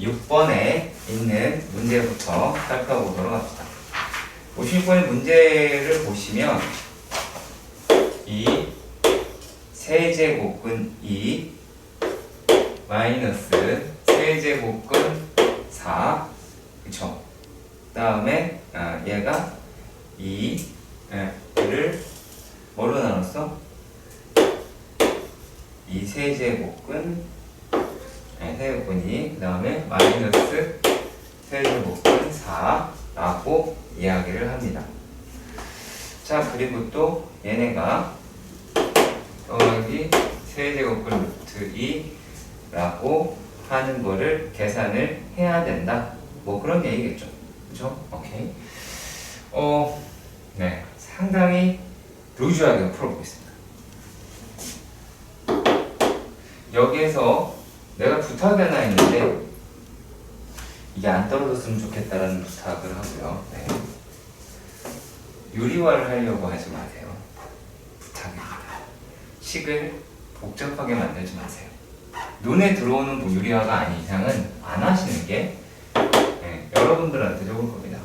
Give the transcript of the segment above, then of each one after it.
6번에 있는 문제부터 살펴보도록 합시다. 56번의 문제를 보시면 이 세제곱근 2 마이너스 세제곱근 4 그쵸? 그 다음에 얘가 2를 뭘로 나눴어? 이 세제곱근 세제곱근이 그 다음에 마이너스 세제곱근 4라고 이야기를 합니다. 자 그리고 또 얘네가 더하기 세제곱근 루트 2라고 하는 거를 계산을 해야 된다. 뭐 그런 얘기겠죠. 그죠? 오케이. 네. 상당히 루즈하게 풀어보겠습니다. 여기에서 내가 부탁이 하나 있는데 이게 안 떨어졌으면 좋겠다라는 부탁을 하고요. 네. 유리화를 하려고 하지 마세요. 부탁입니다. 식을 복잡하게 만들지 마세요. 눈에 들어오는 뭐 유리화가 아닌 이상은 안 하시는 게 네, 여러분들한테 좋을 겁니다.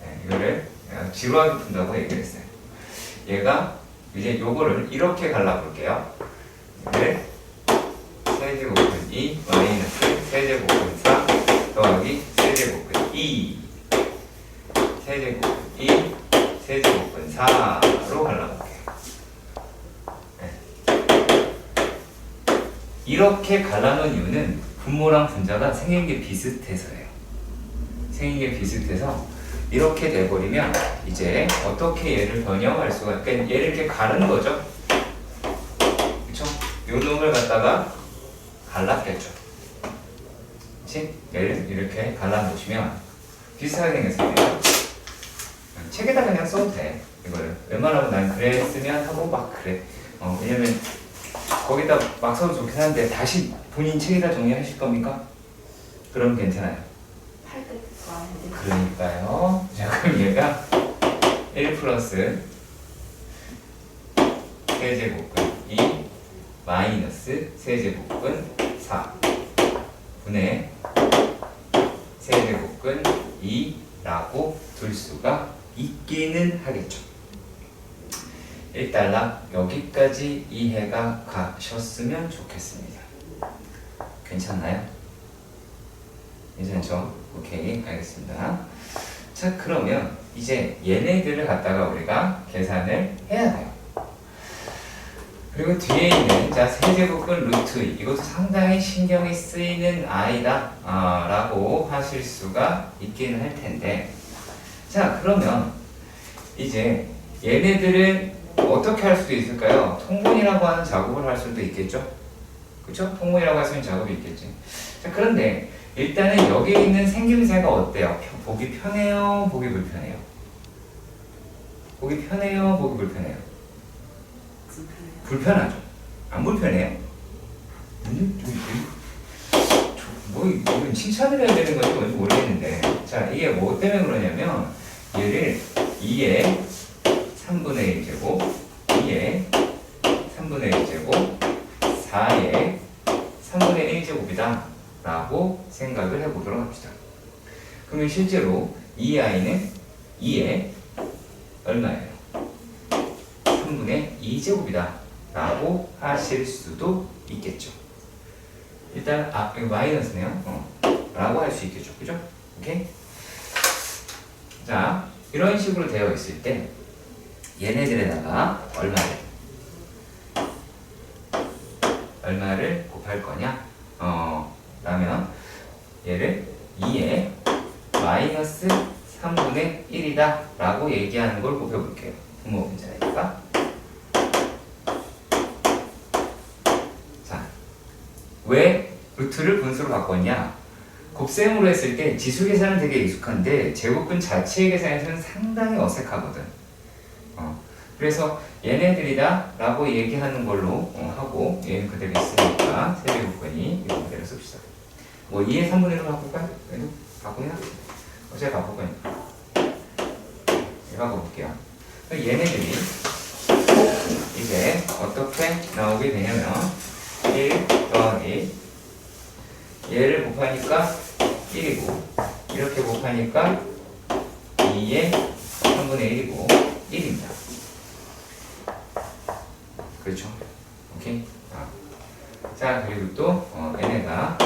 네, 이거를 지루하게 푼다고 얘기를 했어요. 얘가 이제 요거를 이렇게 갈라볼게요. 얘를 세제곱근 2 마이너스 세제곱근 4 더하기 세제곱근 2 세제곱근 2 세제곱근 4로 갈라볼게요. 네. 이렇게 갈라놓은 이유는 분모랑 분자가 생긴 게 비슷해서예요. 생긴 게 비슷해서 이렇게 돼버리면 이제 어떻게 얘를 변형할 수가, 그러니까 얘를 이렇게 가르는 거죠. 그쵸? 요 놈을 갖다가 갈랐겠죠. 그치? 얘를 이렇게 갈라놓으시면 비슷하게 생겼습니다. 책에다 그냥 써도 돼. 이거를 웬만하면 난 그래 쓰면 하고 막 그래. 왜냐면 거기다 막 써도 좋긴 한데 다시 본인 책에다 정리하실 겁니까? 그럼 괜찮아요. 그러니까요. 자, 그럼 얘가 1 플러스 세제곱근 2 마이너스 세제곱근 4 분의 세제곱근 2라고 둘 수가 있기는 하겠죠. 1달러 여기까지 이해가 가셨으면 좋겠습니다. 괜찮나요? 괜찮죠? 오케이, 알겠습니다. 자, 그러면 이제 얘네들을 갖다가 우리가 계산을 해야 돼요. 그리고 뒤에 있는 자 세제곱근 루트 2 이것도 상당히 신경이 쓰이는 아이다 라고 하실 수가 있기는 할 텐데, 자 그러면 이제 얘네들은 어떻게 할 수도 있을까요? 통분이라고 하는 작업을 할 수도 있겠죠? 그쵸? 통분이라고 할 수 있는 작업이 있겠지. 자 그런데 일단은 여기 있는 생김새가 어때요? 보기 편해요? 보기 불편해요? 보기 편해요? 보기 불편해요? 불편하죠? 안 불편해요? 뭐 이건 칭찬을 해야 되는 건지 뭔지 모르겠는데, 자 이게 뭐 때문에 그러냐면 얘를 2의 3분의 1제곱 2의 3분의 1제곱 4의 3분의 1제곱이다 라고 생각을 해보도록 합시다. 그러면 실제로 이 아이는 2의 얼마예요? 3분의 2제곱이다 라고 하실 수도 있겠죠. 일단 이거 마이너스네요. 라고 할 수 있겠죠. 그죠? 오케이? 자 이런 식으로 되어 있을 때 얘네들에다가 얼마를 곱할 거냐? 라면 얘를 2의 마이너스 3분의 1이다 라고 얘기하는 걸 곱해볼게요. 분모 분자니까. 자, 왜 루트를 분수로 바꿨냐? 곱셈으로 했을 때 지수 계산은 되게 익숙한데 제곱근 자체의 계산에서는 상당히 어색하거든. 그래서 얘네들이다 라고 얘기하는 걸로 하고, 얘는 그대로 있으니까 세제곱근이 이거 그대로 씁시다. 뭐 2의 3분의 1로 바꿀까요? 그래도 바꾸냐? 어차피 바꿀 거니까 바꿔볼게요. 얘네들이 이제 어떻게 나오게 되냐면 1 더하기 얘를 곱하니까 1이고 이렇게 곱하니까 2의 3분의 1이고 1입니다. 그렇죠? 오케이? 자, 그리고 또 얘네가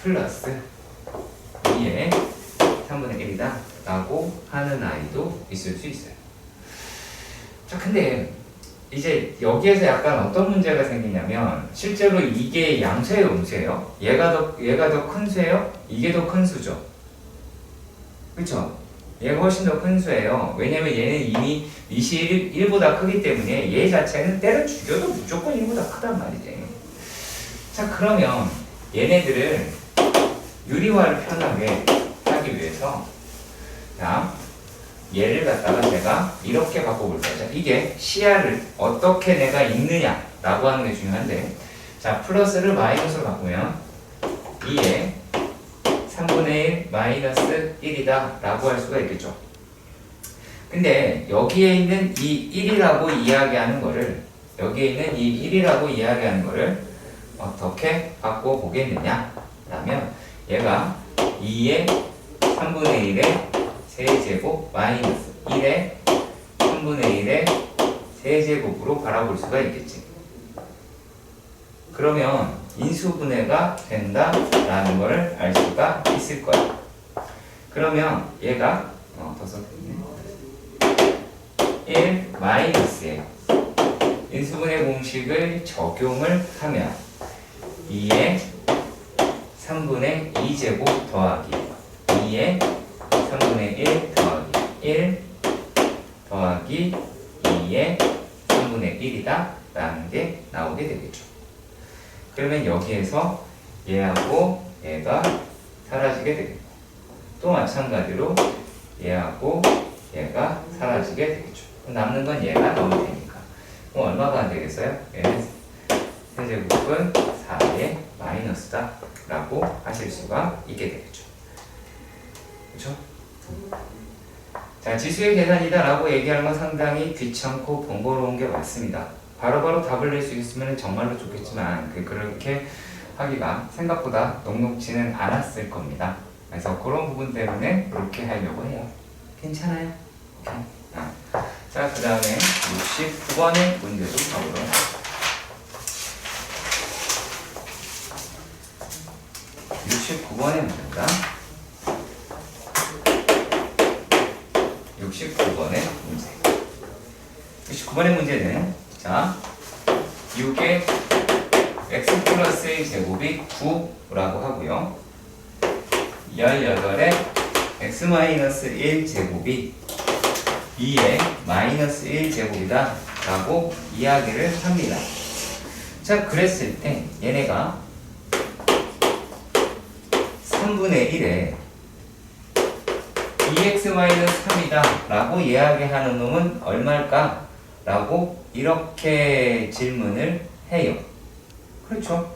플러스 2의 3분의 1이다 라고 하는 아이도 있을 수 있어요. 자, 근데 이제 여기에서 약간 어떤 문제가 생기냐면 실제로 이게 양수예요, 음수예요? 얘가 더 큰 수예요? 이게 더 큰 수죠. 그쵸? 얘가 훨씬 더 큰 수예요. 왜냐면 얘는 이미 밑이 1보다 크기 때문에 얘 자체는 때려 죽여도 무조건 1보다 크단 말이지. 자, 그러면 얘네들을 유리화를 편하게 하기 위해서 자, 얘를 갖다가 제가 이렇게 바꿔볼 거죠. 이게 시야를 어떻게 내가 읽느냐 라고 하는 게 중요한데, 자, 플러스를 마이너스로 바꾸면 2의 3분의 1 마이너스 1이다 라고 할 수가 있겠죠. 근데 여기에 있는 이 1이라고 이야기하는 거를 어떻게 바꿔보겠느냐 라면 얘가 2의 3분의 1의 세제곱 마이너스 1의 3분의 1의 세제곱으로 바라볼 수가 있겠지. 그러면 인수분해가 된다라는 것을 알 수가 있을 거야. 그러면 얘가 더 썼네. 1 마이너스에 인수분해 공식을 적용을 하면 2의 3분의 2제곱 더하기 2의 3분의 1 더하기 1 더하기 2의 3분의 1이다 라는 게 나오게 되겠죠. 그러면 여기에서 얘하고 얘가 사라지게 되겠고 또 마찬가지로 얘하고 얘가 사라지게 되겠죠. 남는 건 얘가 나오면 되니까 그럼 얼마가 되겠어요? 얘는 세제곱은 4의 마이너스다 라고 하실 수가 있게 되겠죠. 그렇죠? 자, 지수의 계산이다 라고 얘기하는 건 상당히 귀찮고 번거로운 게 맞습니다. 바로바로 답을 낼 수 있으면 정말로 좋겠지만 그렇게 하기가 생각보다 녹록지는 않았을 겁니다. 그래서 그런 부분 때문에 그렇게 하려고 해요. 괜찮아요? 오케이. 자, 그 다음에 69번의 문제도 가보도록 하겠습니다. 69번의 문제입니다. 69번의 문제. 69번의 문제는 자 6의 x 플러스 1 제곱이 9라고 하고요. 18의 x 마이너스 1 제곱이 2의 마이너스 1 제곱이다 라고 이야기를 합니다. 자, 그랬을 때 얘네가 3분의 1에 2x-3이다 라고 이야기하는 놈은 얼마일까? 라고 이렇게 질문을 해요. 그렇죠?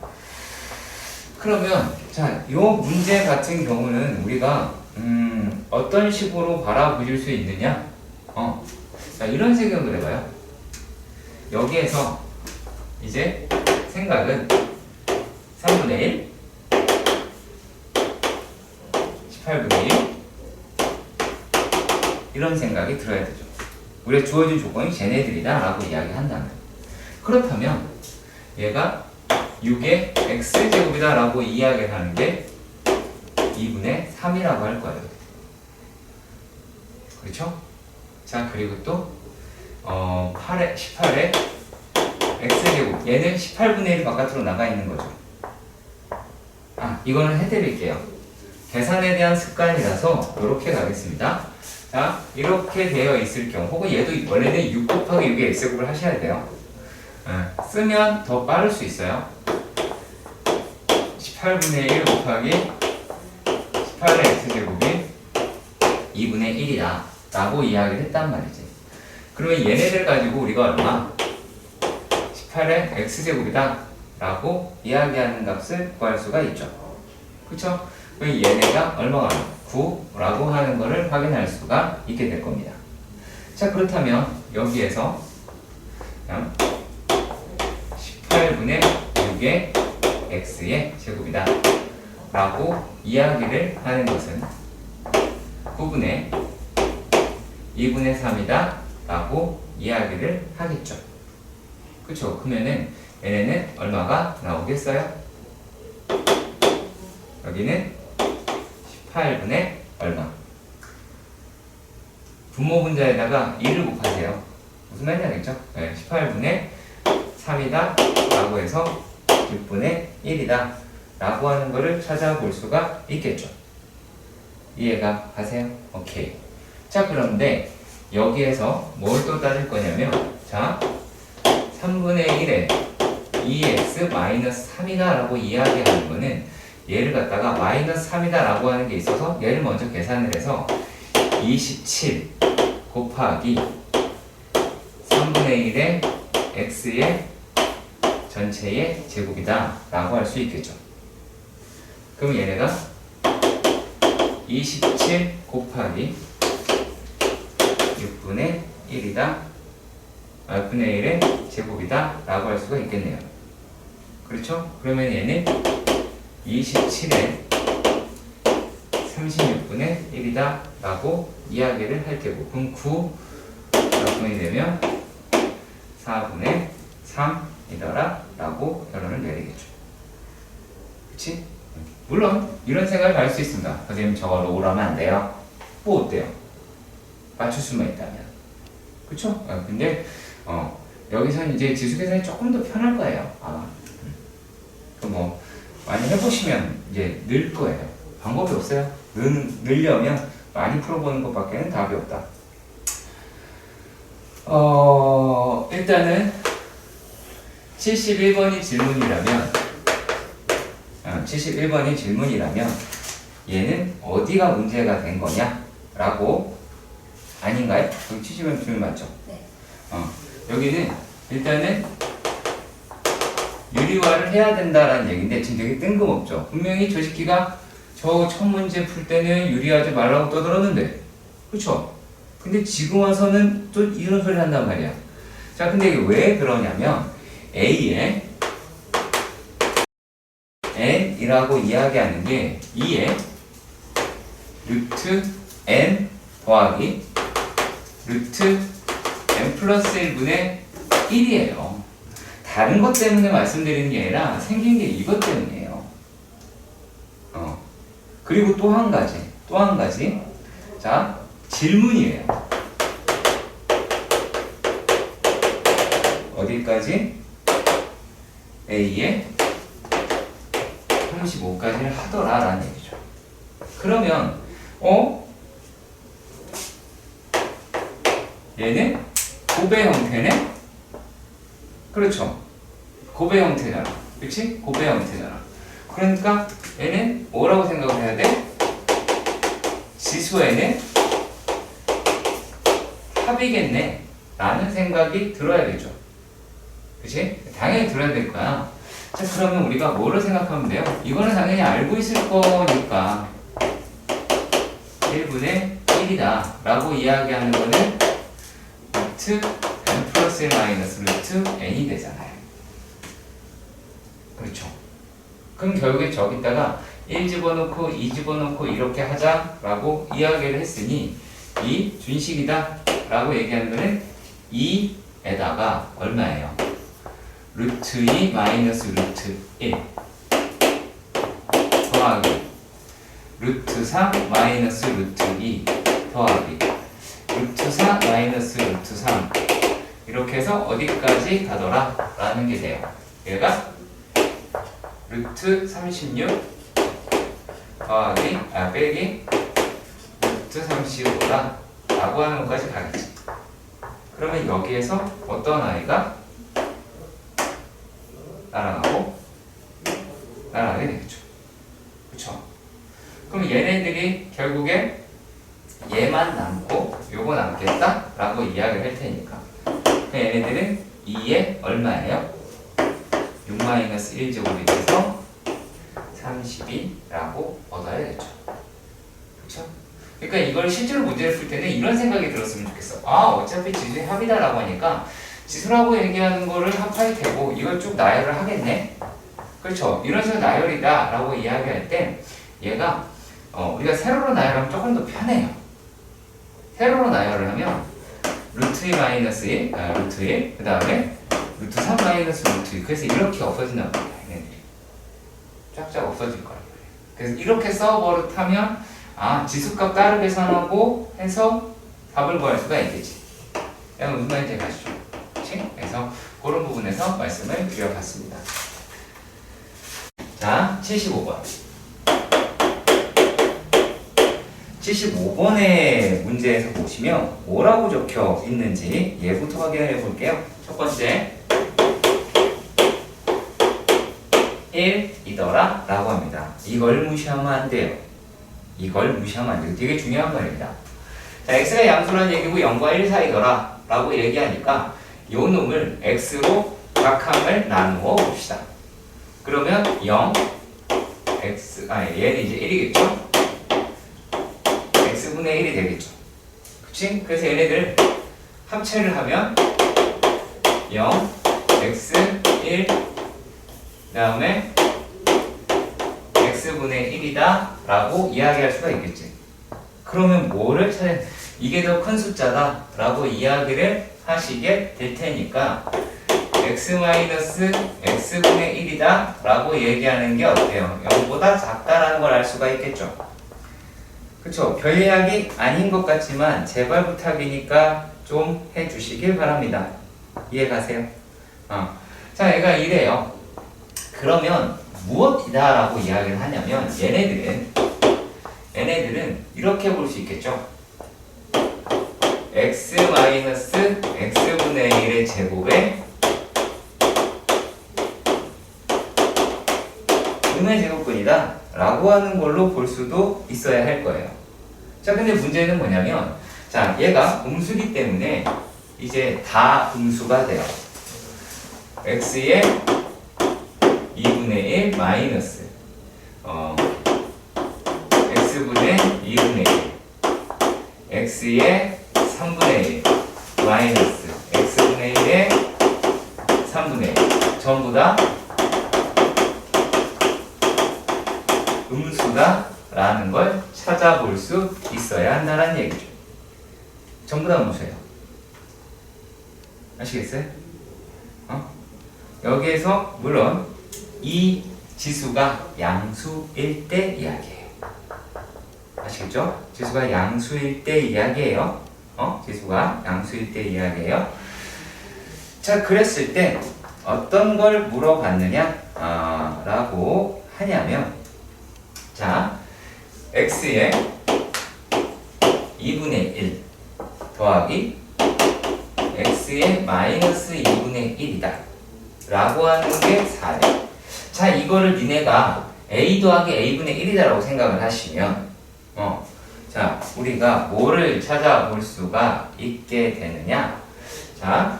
그러면 자, 요 문제 같은 경우는 우리가 어떤 식으로 바라보실 수 있느냐? 자, 이런 생각을 해봐요. 여기에서 이제 생각은 3분의 1 18분의 1 이런 생각이 들어야 되죠. 우리가 주어진 조건이 쟤네들이다 라고 이야기한다면, 그렇다면 얘가 6의 x제곱이다 라고 이야기를 하는 게 2분의 3이라고 할 거예요. 그렇죠? 자, 그리고 또 18의 x제곱, 얘는 18분의 1 바깥으로 나가 있는 거죠. 이거는 해드릴게요. 계산에 대한 습관이라서 이렇게 가겠습니다. 자, 이렇게 되어 있을 경우, 혹은 얘도 원래는 6 곱하기 6의 x제곱을 하셔야 돼요. 쓰면 더 빠를 수 있어요. 18분의 1 곱하기 18의 x제곱이 2분의 1이다 라고 이야기를 했단 말이지. 그러면 얘네들 가지고 우리가 얼마? 18의 x제곱이다 라고 이야기하는 값을 구할 수가 있죠. 그쵸? 그럼 얘네가 얼마가 9라고 하는 것을 확인할 수가 있게 될 겁니다. 자, 그렇다면 여기에서 18분의 6의 x의 제곱이다 라고 이야기를 하는 것은 9분의 2분의 3이다 라고 이야기를 하겠죠. 그쵸? 그러면은 얘네는 얼마가 나오겠어요? 여기는 18분의 얼마? 분모 분자에다가 2를 곱하세요. 무슨 말인지 알겠죠? 네, 18분의 3이다 라고 해서 6분의 1이다 라고 하는 거를 찾아볼 수가 있겠죠. 이해가 가세요? 오케이. 자, 그런데 여기에서 뭘 또 따질 거냐면, 자, 3분의 1에 2x 마이너스 3이다 라고 이야기하는 거는 얘를 갖다가 마이너스 3이다 라고 하는 게 있어서 얘를 먼저 계산을 해서 27 곱하기 3분의 1의 x의 전체의 제곱이다 라고 할 수 있겠죠. 그럼 얘네가 27 곱하기 6분의 1이다 8분의 1의 제곱이다 라고 할 수가 있겠네요. 그렇죠? 그러면 얘는 27에 36분의 1이다 라고 이야기를 할 테고, 그럼 9분이 되면 4분의 3이더라 라고 결론을 내리겠죠. 그치? 물론 이런 생각을 할 수 있습니다. 선생님 저거 로우라면 안 돼요? 뭐 어때요? 맞출 수만 있다면. 그쵸? 근데 여기서는 이제 지수 계산이 조금 더 편할 거예요. 뭐 많이 해보시면 이제 늘 거예요. 방법이 없어요. 늘려면 많이 풀어보는 것밖에는 답이 없다. 일단은 71번이 질문이라면 얘는 어디가 문제가 된 거냐? 라고, 아닌가요? 여기 70번 질문 맞죠? 네. 여기는 일단은 유리화를 해야 된다라는 얘기인데 지금 되게 뜬금없죠. 분명히 저 새끼가 저 첫 문제 풀 때는 유리하지 말라고 떠들었는데, 그쵸? 근데 지금 와서는 또 이런 소리 한단 말이야. 자, 근데 이게 왜 그러냐면 A에 n이라고 이야기하는 게 2에 루트 n 더하기 루트 n 플러스 1분의 1이에요. 다른 것 때문에 말씀드리는 게 아니라 생긴 게 이것 때문이에요. 그리고 또 한 가지. 자, 질문이에요. 어디까지? A에 35까지를 하더라라는 얘기죠. 그러면 얘는 곱의 형태네? 그렇죠. 곱의 형태잖아. 그치? 곱의 형태잖아. 그러니까 얘는 뭐라고 생각을 해야 돼? 지수에는 합이겠네 라는 생각이 들어야겠죠. 그치? 당연히 들어야 될 거야. 자, 그러면 우리가 뭐를 생각하면 돼요? 이거는 당연히 알고 있을 거니까 1분의 1이다 라고 이야기하는 거는 루트 n 플러스 1 마이너스 루트 n이 되잖아요. 그렇죠? 그럼 결국에 저기다가 1 집어넣고 2 집어넣고 이렇게 하자라고 이야기를 했으니 이 준식이다 라고 얘기하는 거는 2에다가 얼마예요? 루트 2 마이너스 루트 1 더하기 루트 3 마이너스 루트 2 더하기 루트 4 마이너스 루트 3 이렇게 해서 어디까지 가더라 라는 게 돼요. 얘가 루트 36 더하기 빼기 루트 35다 라고 하는 것까지 가겠지. 그러면 여기에서 어떤 아이가 날아가게 되겠죠. 그쵸? 그럼 얘네들이 결국에 얘만 남고 요거 남겠다 라고 이야기를 할 테니까 얘네들은 2에 얼마예요? 6-1제곱이 돼서 32라고 얻어야겠죠. 그쵸? 그러니까 이걸 실제로 문제를 풀 때는 이런 생각이 들었으면 좋겠어. 어차피 지수의 합이다라고 하니까 지수라고 얘기하는 거를 합할 테고 이걸 쭉 나열을 하겠네. 그렇죠. 이런 식으로 나열이다 라고 이야기할 때 얘가 우리가 세로로 나열하면 조금 더 편해요. 세로로 나열을 하면 루트 2 마이너스 1, 루트 1, 그 다음에 루트 3 마이너스 루트 2. 그래서 이렇게 없어진단 말이야, 얘네들이. 쫙쫙 없어질 거란 말이야. 그래서 이렇게 써버릇하면, 지수값 따로 계산하고 해서 답을 구할 수가 있겠지. 이건 무슨 말인지 아시죠? 그치? 그래서 그런 부분에서 말씀을 드려봤습니다. 자, 75번. 75번의 문제에서 보시면 뭐라고 적혀 있는지 얘부터 확인해 볼게요. 첫 번째 1이더라 라고 합니다. 이걸 무시하면 안 돼요. 이걸 무시하면 안 돼요. 되게 중요한 말입니다. 자, x가 양수라는 얘기고 0과 1 사이더라 라고 얘기하니까 요 놈을 x로 각항을 나누어 봅시다. 그러면 0 얘는 이제 1이겠죠? x분의 1이 되겠죠. 그치? 그래서 얘네들 합체를 하면 0, x, 1, 그 다음에 x분의 1이다 라고 이야기할 수가 있겠지. 그러면 뭐를 찾아, 이게 더 큰 숫자다 라고 이야기를 하시게 될 테니까 x-x분의 1이다 라고 얘기하는 게 어때요? 0보다 작다라는 걸 알 수가 있겠죠. 그쵸? 별이야기 아닌 것 같지만 제발 부탁이니까 좀 해주시길 바랍니다. 이해가세요? 자, 얘가 이래요. 그러면 무엇이다 라고 이야기를 하냐면 얘네들은 이렇게 볼 수 있겠죠. x-x분의 1의 제곱에 음의 제곱근이다 라고 하는 걸로 볼 수도 있어야 할 거예요. 자, 근데 문제는 뭐냐면, 자, 얘가 음수기 때문에 이제 다 음수가 돼요. x의 2분의 1 마이너스 x분의 2분의 1 x의 3분의 1 마이너스 x분의 1의 3분의 1 전부 다 음수다 라는 걸 찾아볼 수 있어야 한다는 얘기죠. 전부 다 음수예요. 아시겠어요? 여기에서 물론 이 지수가 양수일 때 이야기예요. 아시겠죠? 지수가 양수일 때 이야기예요. 지수가 양수일 때 이야기예요. 자, 그랬을 때 어떤 걸 물어봤느냐 라고 하냐면, 자, x의 2분의 1 더하기 x의 마이너스 2분의 1이다 라고 하는 게 4래. 자, 이거를 니네가 a 더하기 a분의 1이다 라고 생각을 하시면 자, 우리가 뭐를 찾아볼 수가 있게 되느냐. 자,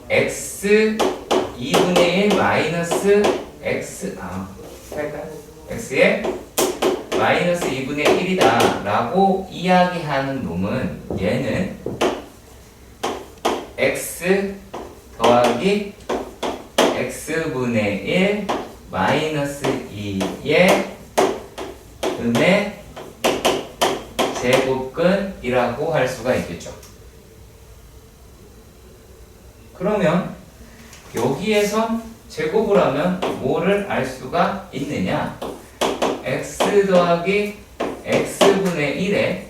x 2분의 1 마이너스 x 할까요? x의 마이너스 2분의 1이다 라고 이야기하는 놈은 얘는 x 더하기 x분의 1 마이너스 2의 음의 제곱근이라고 할 수가 있겠죠. 그러면 여기에서 제곱을 하면 뭐를 알 수가 있느냐? x 더하기 x분의 1에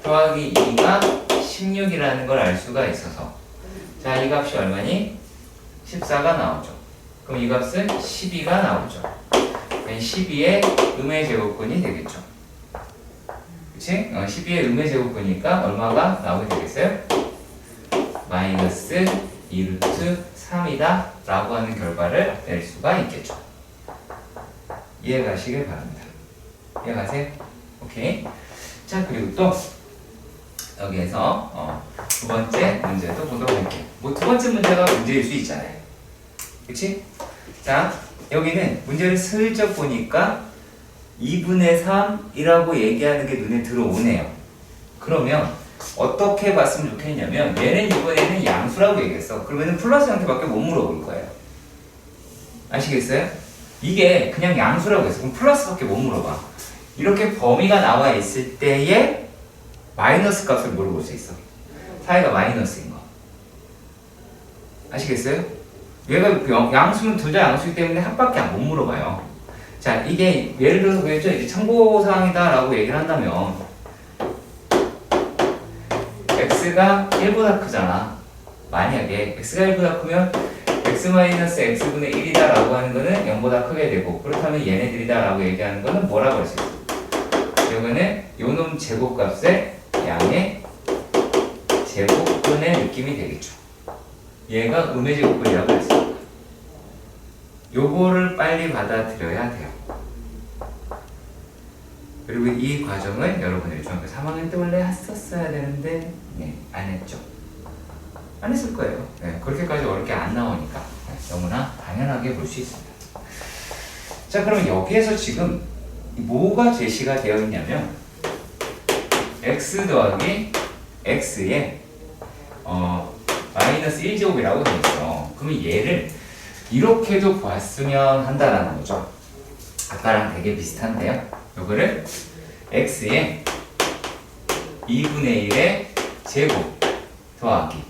더하기 2가 16이라는 걸 알 수가 있어서, 자, 이 값이 얼마니? 14가 나오죠. 그럼 이 값은 12가 나오죠. 12의 음의 제곱근이 되겠죠. 그치? 12의 음의 제곱근이니까 얼마가 나오게 되겠어요? 마이너스 2루트 3이다 라고 하는 결과를 낼 수가 있겠죠. 이해가시길 바랍니다. 이해가세요? 오케이. 자, 그리고 또 여기에서 두 번째 문제도 보도록 할게요. 뭐 두 번째 문제가 문제일 수 있잖아요. 그치? 자, 여기는 문제를 슬쩍 보니까 2분의 3이라고 얘기하는 게 눈에 들어오네요. 그러면 어떻게 봤으면 좋겠냐면, 얘는 이번에는 양수라고 얘기했어. 그러면 플러스 형태밖에 못 물어볼 거예요. 아시겠어요? 이게 그냥 양수라고 했어. 그럼 플러스밖에 못 물어봐. 이렇게 범위가 나와 있을 때에 마이너스 값을 물어볼 수 있어. 사이가 마이너스인 거. 아시겠어요? 얘가 양수는 둘 다 양수이기 때문에 합밖에 못 물어봐요. 자, 이게 예를 들어서 그랬죠? 이제 참고사항이다라고 얘기를 한다면 x가 1보다 크잖아. 만약에 x가 1보다 크면 x-x분의 1이다 라고 하는 거는 0보다 크게 되고, 그렇다면 얘네들이다 라고 얘기하는 거는 뭐라고 할 수 있어? 이거는 요놈 제곱값의 양의 제곱분의 느낌이 되겠죠. 얘가 음의 제곱분이라고 했습니다. 요거를 빨리 받아들여야 돼요. 그리고 이 과정은 여러분들이 중학교 3학년 때 원래 했었어야 되는데 안 했죠. 안 했을 거예요. 그렇게까지 어렵게 안 나오니까 너무나 당연하게 볼 수 있습니다. 자, 그러면 여기에서 지금 뭐가 제시가 되어 있냐면 x 더하기 x에 마이너스 1제곱이라고 되어 있어. 그러면 얘를 이렇게도 봤으면 한다라는 거죠. 아까랑 되게 비슷한데요. 요거를 x에 2분의 1의 제곱 더하기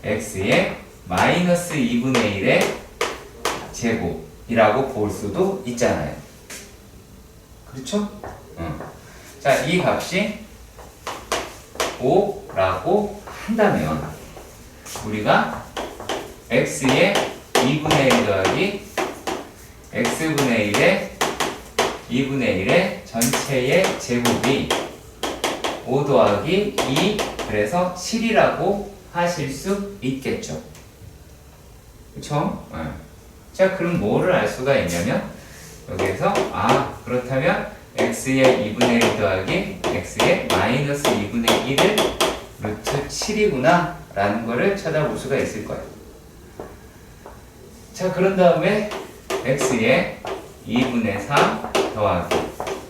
x에 마이너스 2분의 1의 제곱이라고 볼 수도 있잖아요. 그렇죠? 자, 이 값이 5라고 한다면 우리가 x에 2분의 1 더하기 x분의 1에 2분의 1의 전체의 제곱이 5 더하기 2, 그래서 7이라고 하실 수 있겠죠. 그쵸? 자, 그럼 뭐를 알 수가 있냐면 여기에서 그렇다면 x의 2분의 1 더하기 x의 마이너스 2분의 1을 루트 7이구나 라는 거를 찾아볼 수가 있을 거예요. 자, 그런 다음에 x의 2분의 3 더하기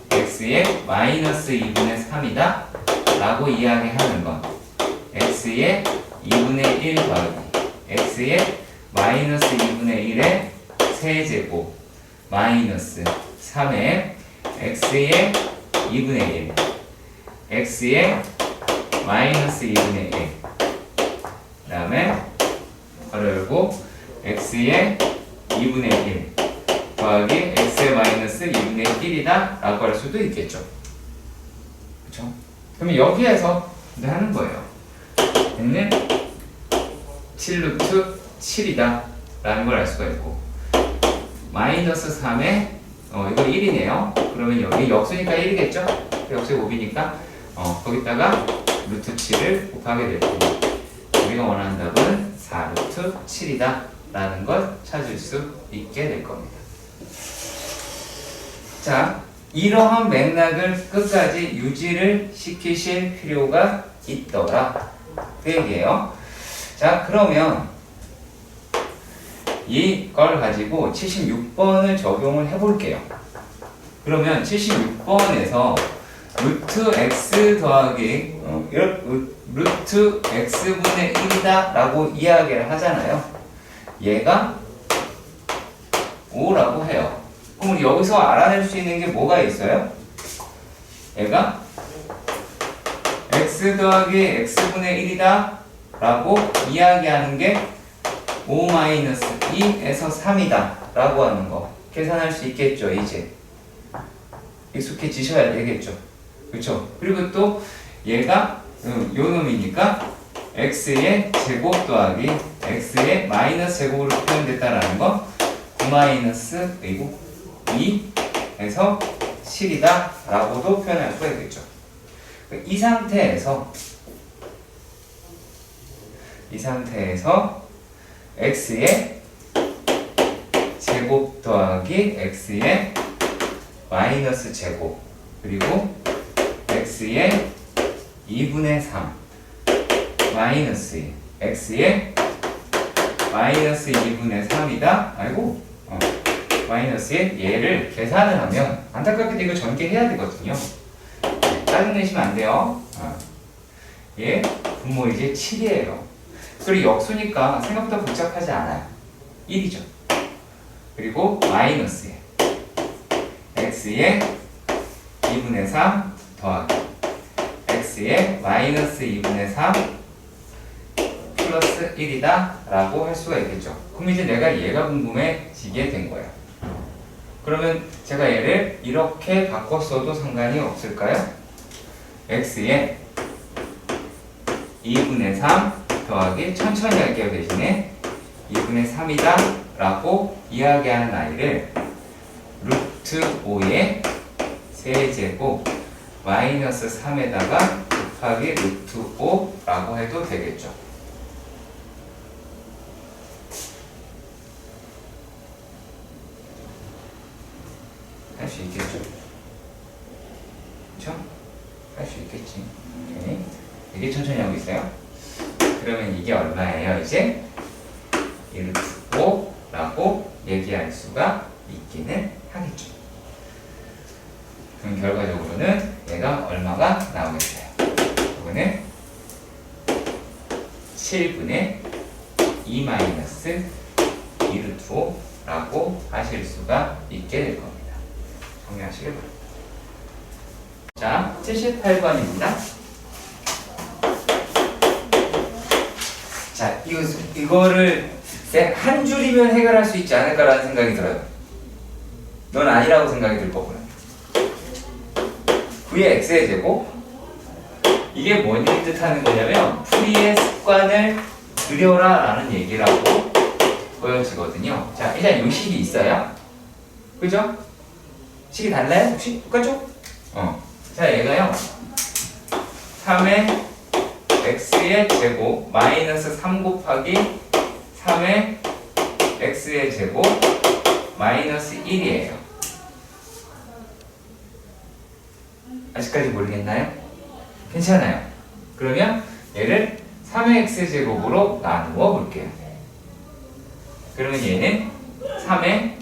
x의 마이너스 2분의 3이다 라고 이야기하는 건 x의 2분의 1 더하기 x의 마이너스 2분의 1의 세제곱 마이너스 3의 x의 2분의 1 x의 마이너스 2분의 1 그 다음에 괄호 열고 x의 2분의 1 더하기 x의 마이너스 2분의 1이다 라고 할 수도 있겠죠. 그쵸? 그러면 여기에서 하는 거예요. 얘는 7루트 7이다 라는 걸 알 수가 있고, 마이너스 3에 이거 1이네요. 그러면 여기 역수니까 1이겠죠? 역수의 5이니까 거기다가 루트 7을 곱하게 될 테니 우리가 원하는 답은 4루트 7이다 라는 걸 찾을 수 있게 될 겁니다. 자, 이러한 맥락을 끝까지 유지를 시키실 필요가 있더라 그 얘기예요. 자, 그러면 이걸 가지고 76번을 적용을 해볼게요. 그러면 76번에서 루트 x 더하기 루트 x분의 1이다 라고 이야기를 하잖아요. 얘가 5라고 해요. 그럼 여기서 알아낼 수 있는 게 뭐가 있어요? 얘가 x 더하기 x분의 1이다 라고 이야기하는 게 5-2에서 3이다 라고 하는 거 계산할 수 있겠죠. 이제 익숙해지셔야 되겠죠. 그렇죠? 그리고 또 얘가 요 놈이니까 x의 제곱 더하기 x의 마이너스 제곱으로 표현됐다라는 거 9 그리고 2에서 7이다 라고도 표현할 수가 있겠죠. 이 상태에서 x의 제곱 더하기 x의 마이너스 제곱 그리고 x의 2분의 3 마이너스 x의 마이너스 2분의 3이다. 마이너스의 얘를 계산을 하면 안타깝게도 이거 전개해야 되거든요. 짜증내시면 안 돼요. 얘 분모 이제 7이에요. 그리고 역수니까 생각보다 복잡하지 않아요. 1이죠. 그리고 마이너스에 x의 2분의 3 더하기 x의 마이너스 2분의 3 플러스 1이다 라고 할 수가 있겠죠. 그럼 이제 내가 얘가 궁금해지게 된 거야. 그러면 제가 얘를 이렇게 바꿨어도 상관이 없을까요? x의 2분의 3 더하기 천천히 할게요. 대신에 2분의 3이다 라고 이야기하는 아이를 루트 5의 세제곱 마이너스 3에다가 곱하기 루트 5라고 해도 되겠죠. 할 수 있겠죠. 그쵸? 할 수 있겠지. 오케이. 되게 천천히 하고 있어요. 그러면 이게 얼마예요? 이제 1루트 5라고 얘기할 수가 있기는 하겠죠. 그럼 결과적으로는 얘가 얼마가 나오겠어요? 이거는 7분의 2 마이너스 2루트 5라고 하실 수가 있게 될 겁니다. 정리하시길 바랍니다. 자, 78번입니다. 자, 이거를 한 줄이면 해결할 수 있지 않을까라는 생각이 들어요. 넌 아니라고 생각이 들 거구나. 9의 x의 제곱. 이게 뭔 뜻하는 거냐면 풀이의 습관을 들여라 라는 얘기라고 보여지거든요. 자, 일단 요 식이 있어요. 그죠? 식이 달라요? 혹시? 똑같죠? 자, 얘가요 3의 x의 제곱 마이너스 3 곱하기 3의 x의 제곱 마이너스 1이에요. 아직까지 모르겠나요? 괜찮아요. 그러면 얘를 3의 x제곱으로 나누어 볼게요. 그러면 얘는 3의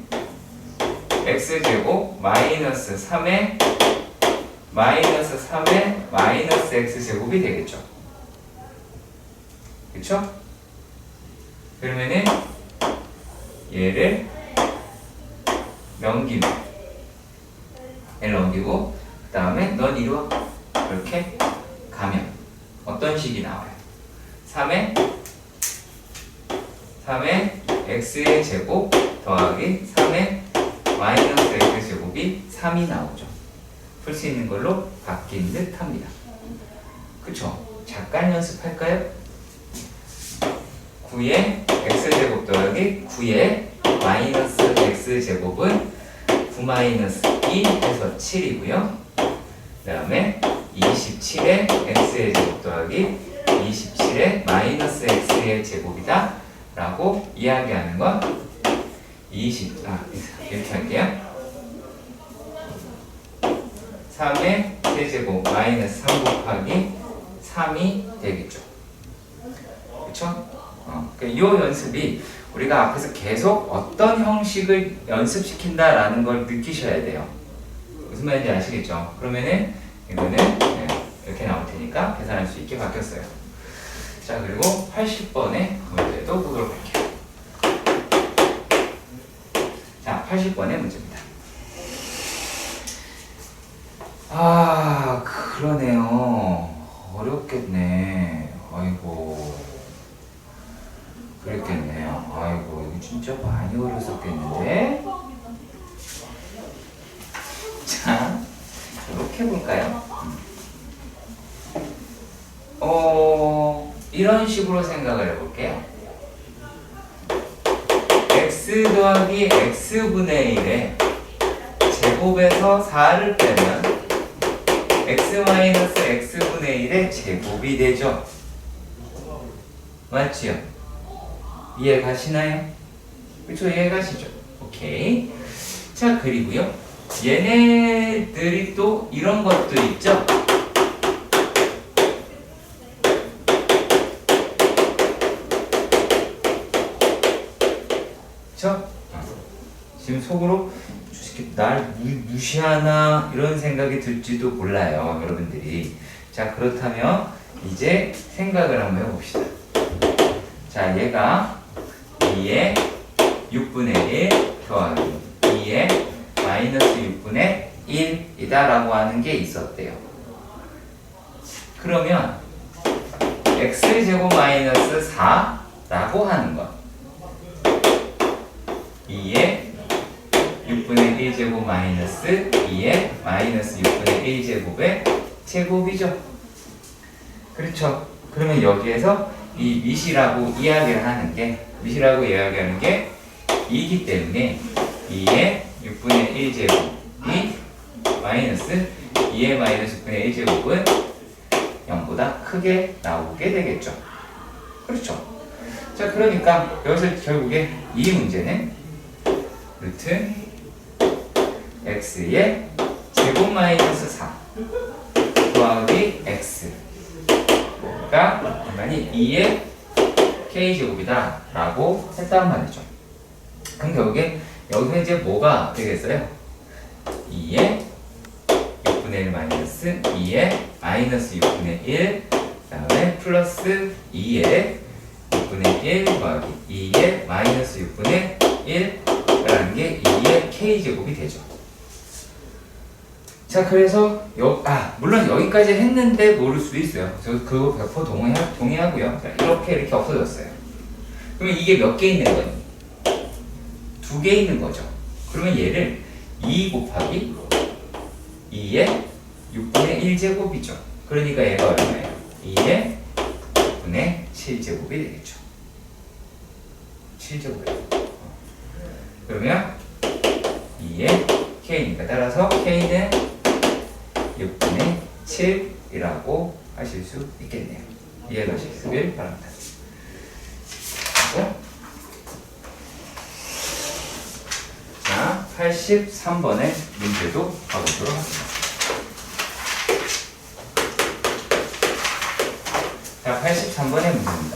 x제곱 마이너스 3의 마이너스 3의 마이너스 x제곱이 되겠죠. 그쵸? 그러면은 얘를 넘기면 얘를 넘기고 그 다음에 넌 이리 와 이렇게 가면 어떤 식이 나와요? 3의 x의 제곱 더하기 3의 마이너스 x 제곱이 3이 나오죠. 풀 수 있는 걸로 바뀐 듯 합니다. 그쵸? 잠깐 연습할까요? 9의 x제곱 더하기 9의 마이너스 x제곱은 9 마이너스 2 해서 7이고요. 그 다음에 27의 x의 제곱 더하기 27의 마이너스 x의 제곱이다 라고 이야기하는 건 이렇게 할게요. 3의 세제곱 마이너스 3 곱하기 3이 되겠죠. 그쵸? 이 연습이 우리가 앞에서 계속 어떤 형식을 연습시킨다라는 걸 느끼셔야 돼요. 무슨 말인지 아시겠죠? 그러면은 이거는 이렇게 나올 테니까 계산할 수 있게 바뀌었어요. 자, 그리고 80번의 문제도 보도록 할게요. 자, 80번의 문제입니다. 아, 그러네요. 어렵겠네. 아이고. 그랬겠네요. 아이고, 이거 진짜 많이 어렸었겠는데? 자, 이렇게 해볼까요? 이런 식으로 생각을 해볼게요. x 더하기 x분의 1에 제곱에서 4를 빼면 x-x분의 1의 제곱이 되죠. 맞지요? 이해 가시나요? 그쵸? 이해 가시죠? 오케이. 자, 그리고요. 얘네들이 또 이런 것도 있죠? 그쵸? 지금 속으로 날 무시하나 이런 생각이 들지도 몰라요, 여러분들이. 자, 그렇다면 이제 생각을 한번 해봅시다. 자, 얘가 2의 6분의 1 더하기 2의 마이너스 6분의 1이다 라고 하는 게 있었대요. 그러면 x제곱 마이너스 4라고 하는 것 2의 6분의 1제곱 마이너스 2의 마이너스 6분의 1제곱의 제곱이죠. 그렇죠. 그러면 여기에서 이 밑이라고 이야기하는 게 2이기 때문에 2의 6분의 1제곱이 마이너스 2의 마이너스 6분의 1제곱은 0보다 크게 나오게 되겠죠. 그렇죠. 자, 그러니까 여기서 결국에 이 문제는 루트 x의 제곱 마이너스 4 더하기 x가 당연히 2의 k제곱이다 라고 했단 말이죠. 그럼 결국에 여기서 이제 뭐가 되겠어요? 2의 6분의 1 마이너스 2의 마이너스 6분의 1 그 다음에 플러스 2의 6분의 1 더하기 2의 마이너스 6분의 1 라는 게 2의 k제곱이 되죠. 자, 그래서 물론 여기까지 했는데 모를 수도 있어요. 저 그거 100% 동의하고요. 자, 이렇게 없어졌어요. 그러면 이게 몇 개 있는 거니? 2개 있는 거죠. 그러면 얘를 2 곱하기 2의 6분의 1제곱이죠. 그러니까 얘가 얼마예요? 2의 6분의 7제곱이 되겠죠. 7제곱이에요. 그러면 2의 k니까 따라서 k는 6분의 7이라고 하실 수 있겠네요. 이해가시길 바랍니다. 그리고 자, 83번의 문제도 가보도록 하겠습니다. 자, 83번의 문제입니다.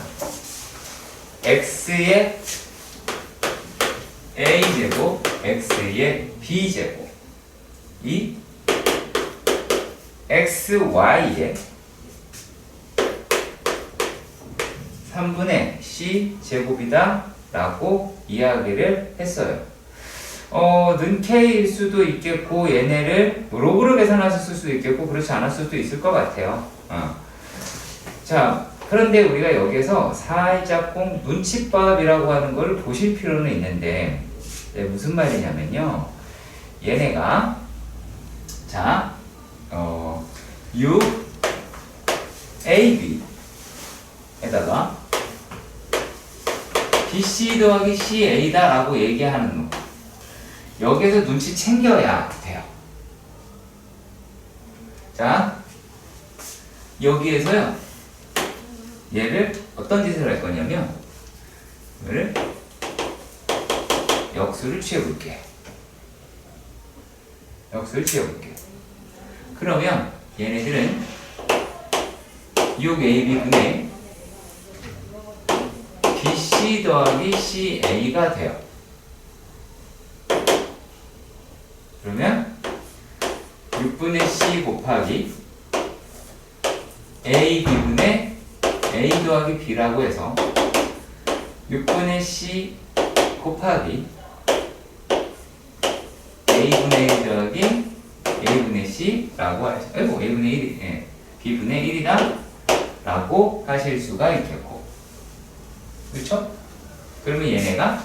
x의 a제곱, x의 b제곱 이 xy의 3분의 c제곱이다 라고 이야기를 했어요. 는 k일 수도 있겠고 얘네를 로그로 계산해서 쓸 수도 있겠고 그렇지 않았을 수도 있을 것 같아요. 자, 그런데 우리가 여기서 살짝꼭 눈칫밥이라고 하는 걸 보실 필요는 있는데 무슨 말이냐면요. 얘네가 자 6ab에다가 bc 더하기 ca다 라고 얘기하는 놈 여기에서 눈치 챙겨야 돼요. 자, 여기에서요 얘를 어떤 짓을 할 거냐면 얘를 역수를 취해볼게요. 그러면 얘네들은 6ab분의 bc 더하기 ca가 돼요. 그러면 6분의 c 곱하기 ab분의 a 더하기 b라고 해서 6분의 c 곱하기 a분의 1 더하기 a분의 c라고 하죠. a분의 1, b분의 1이다 라고 하실 수가 있겠고, 그렇죠? 그러면 얘네가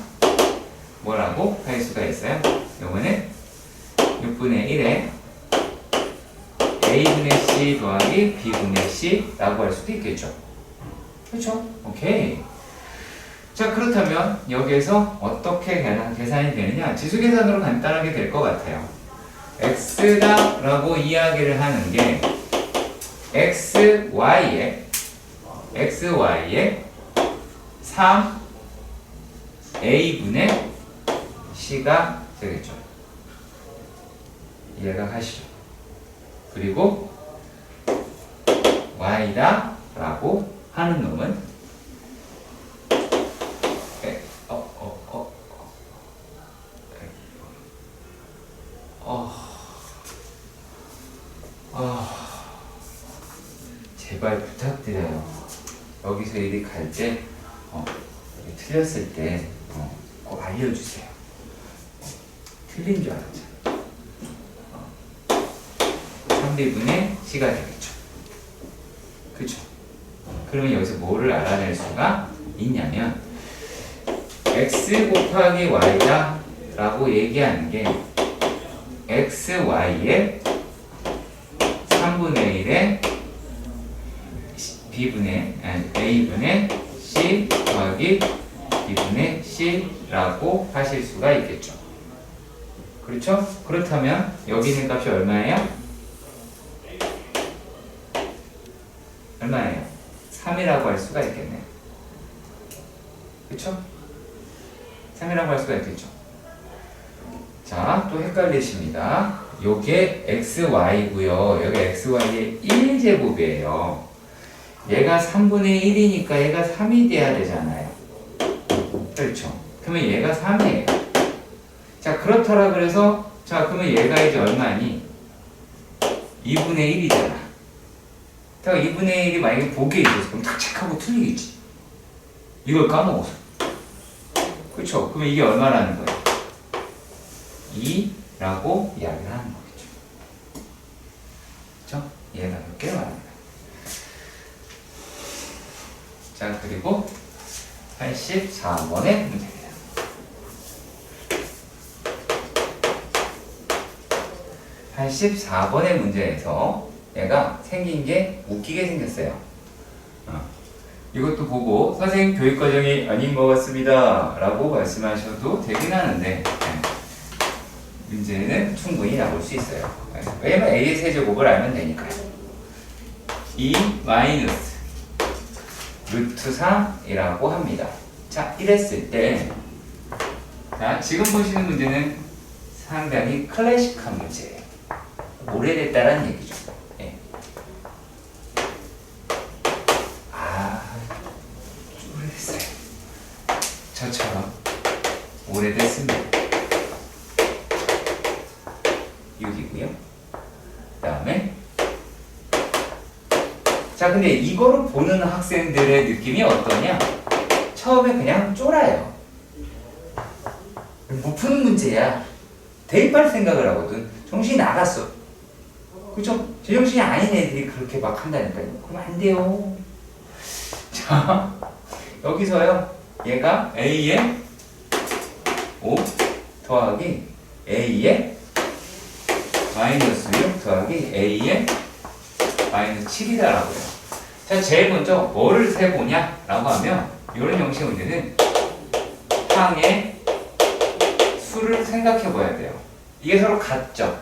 뭐라고 할 수가 있어요? 요거는 6분의 1에 a분의 c 더하기 b분의 c라고 할 수도 있겠죠. 그렇죠? 오케이. 자, 그렇다면 여기에서 어떻게 계산이 되느냐? 지수계산으로 간단하게 될 것 같아요. x다 라고 이야기를 하는 게 xy에 3a분의 c가 되겠죠. 이해가 가시죠? 그리고 y다 라고 하는 놈은 제발 부탁드려요. 여기서 이리 갈 때, 틀렸을 때, 꼭 알려주세요. 틀린 줄 알았잖아. 3비분의 C가 되겠죠. 그쵸? 그러면 여기서 뭐를 알아낼 수가 있냐면 x 곱하기 y다 라고 얘기하는 게 xy의 3분의 1의 a분의 c 더하기 b분의 c라고 하실 수가 있겠죠. 그렇죠? 그렇다면 여기 있는 값이 얼마예요? 얼마예요? 3이라고 할 수가 있겠네요. 그쵸? 3이라고 할 수가 있겠죠. 자, 또 헷갈리십니다. 요게 xy고요. 여기 xy의 1제곱이에요. 얘가 3분의 1이니까 얘가 3이 돼야 되잖아요. 그렇죠? 그러면 얘가 3이에요. 자, 그렇더라 그래서 자, 그러면 얘가 이제 얼마니? 2분의 1이잖아. 자, 2분의 1이 만약에 보기에 있었어. 그럼 탁 체크하고 틀리겠지. 이걸 까먹었어. 그쵸? 그러면 이게 얼마라는 거예요? 2라고 이야기를 하는 거겠죠. 그쵸? 얘가 이렇게 말합니다. 자, 그리고 84번의 문제입니다. 84번의 문제에서 얘가 생긴 게 웃기게 생겼어요. 이것도 보고 선생님 교육과정이 아닌 것 같습니다 라고 말씀하셔도 되긴 하는데 문제는 충분히 나올 수 있어요. 왜냐면 a의 세제곱을 알면 되니까요. 2 마이너스 루트 3이라고 합니다. 자, 이랬을 때 자, 지금 보시는 문제는 상당히 클래식한 문제예요. 오래됐다라는 얘기죠. 예. 오래됐어요. 저처럼 오래됐습니다. 6이고요. 그 다음에 자, 근데 이거를 보는 학생들의 느낌이 어떠냐? 처음에 그냥 쫄아요. 못 푸는 문제야. 대입할 생각을 하거든. 정신이 나갔어. 그쵸? 제정신이 아닌 애들이 그렇게 막 한다니까요. 그럼 안 돼요. 자, 여기서요. 얘가 A의 5 더하기 A의 마이너스 6 더하기 A의 마이너스 7이다라고요. 자, 제일 먼저 뭐를 세보냐? 라고 하면 이런 형식의 문제는 항의 수를 생각해 봐야 돼요. 이게 서로 같죠?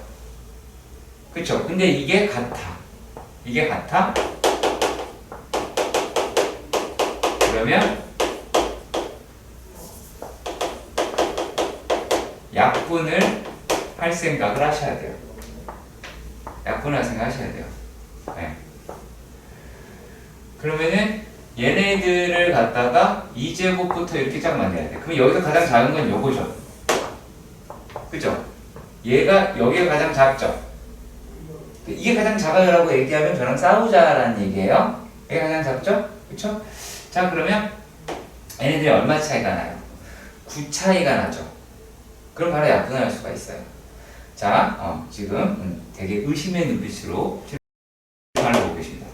그쵸? 근데 이게 같아. 이게 같아? 그러면 약분을 할 생각을 하셔야 돼요. 약분을 할 생각을 하셔야 돼요. 네. 그러면은 얘네들을 갖다가 2제곱부터 이렇게 쫙 만들어야 돼. 그럼 여기서 가장 작은 건 요거죠. 그죠? 얘가 여기가 가장 작죠? 이게 가장 작아요라고 얘기하면 저랑 싸우자라는 얘기예요. 이게 가장 작죠? 그쵸? 자, 그러면 얘네들이 얼마 차이가 나요? 9 차이가 나죠. 그럼 바로 약분을 할 수가 있어요. 자, 지금 되게 의심의 눈빛으로 질문을 보고 계십니다.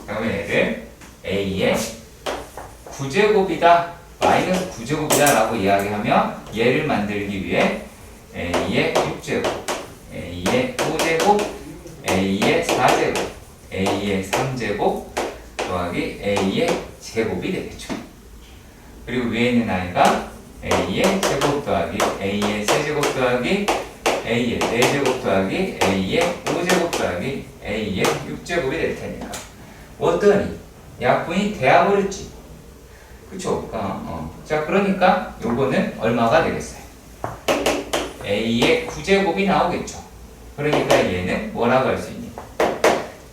그러면 얘를 A의 9제곱이다 마이너스 9제곱이다 라고 이야기하면 얘를 만들기 위해 A의 6제곱, A의 5제곱, A의 4제곱, A의 3제곱 더하기 A의 제곱이 되겠죠. 그리고 위에 있는 아이가 A의 제곱 더하기 A의 세제곱 더하기 A의 4제곱 더하기 A의 5제곱 더하기 A의 6제곱이 될 테니까 어떠니? 약분이 되어버렸지. 그쵸? 자, 그러니까 요거는 얼마가 되겠어요? A의 9제곱이 나오겠죠. 그러니까 얘는 뭐라고 할 수 있니?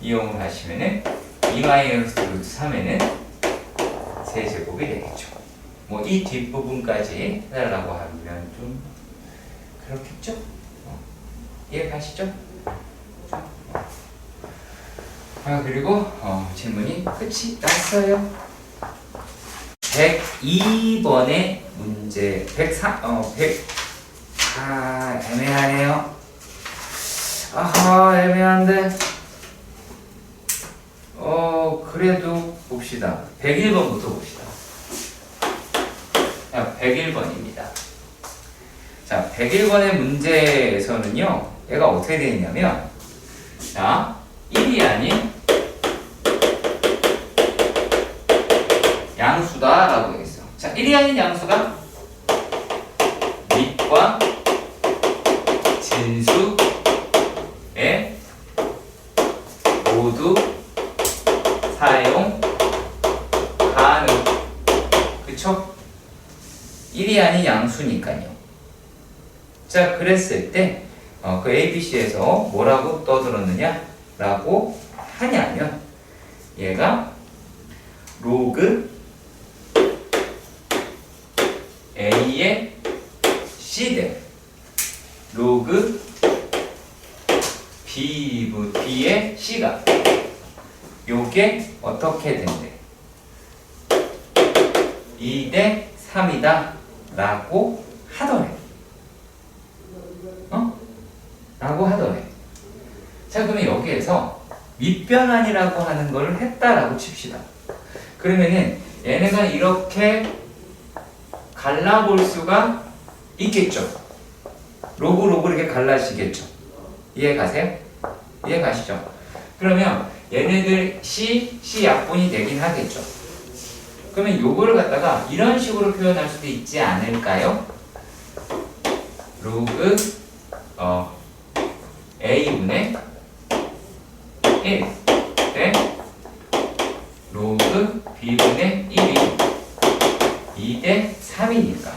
이용을 하시면은 2-√3에는 세제곱이 되겠죠. 뭐 이 뒷부분까지 해달라고 하면 좀 그렇겠죠? 이해 가시죠? 그리고 질문이 끝이 났어요. 102번의 문제 100 애매하네요. 아하, 애매한데. 그래도 봅시다. 101번부터 봅시다. 자, 101번입니다. 자, 101번의 문제에서는요, 얘가 어떻게 되어 있냐면, 자, 1이 아닌 양수다 라고 되어 있어. 자, 1이 아닌 양수가 밑과 진수에 모두 사용 가능. 그쵸? 1이 아닌 양수니까요. 자, 그랬을 때 그 ABC에서 뭐라고 떠들었느냐? 라고 하냐면 얘가 로그 A의 C대 로그 B의 C가 요게 어떻게 된대? 2대 3이다 라고 하더래. 라고 하더래. 자, 그러면 여기에서 밑변환이라고 하는 걸 했다라고 칩시다. 그러면은 얘네가 이렇게 갈라볼 수가 있겠죠. 로그 이렇게 갈라지겠죠. 이해 가세요? 이해 가시죠? 그러면 얘네들 C 약분이 되긴 하겠죠. 그러면 요거를 갖다가 이런 식으로 표현할 수도 있지 않을까요? 로그 A분의 1 대 로그 B분의 1이 2대 3이니까.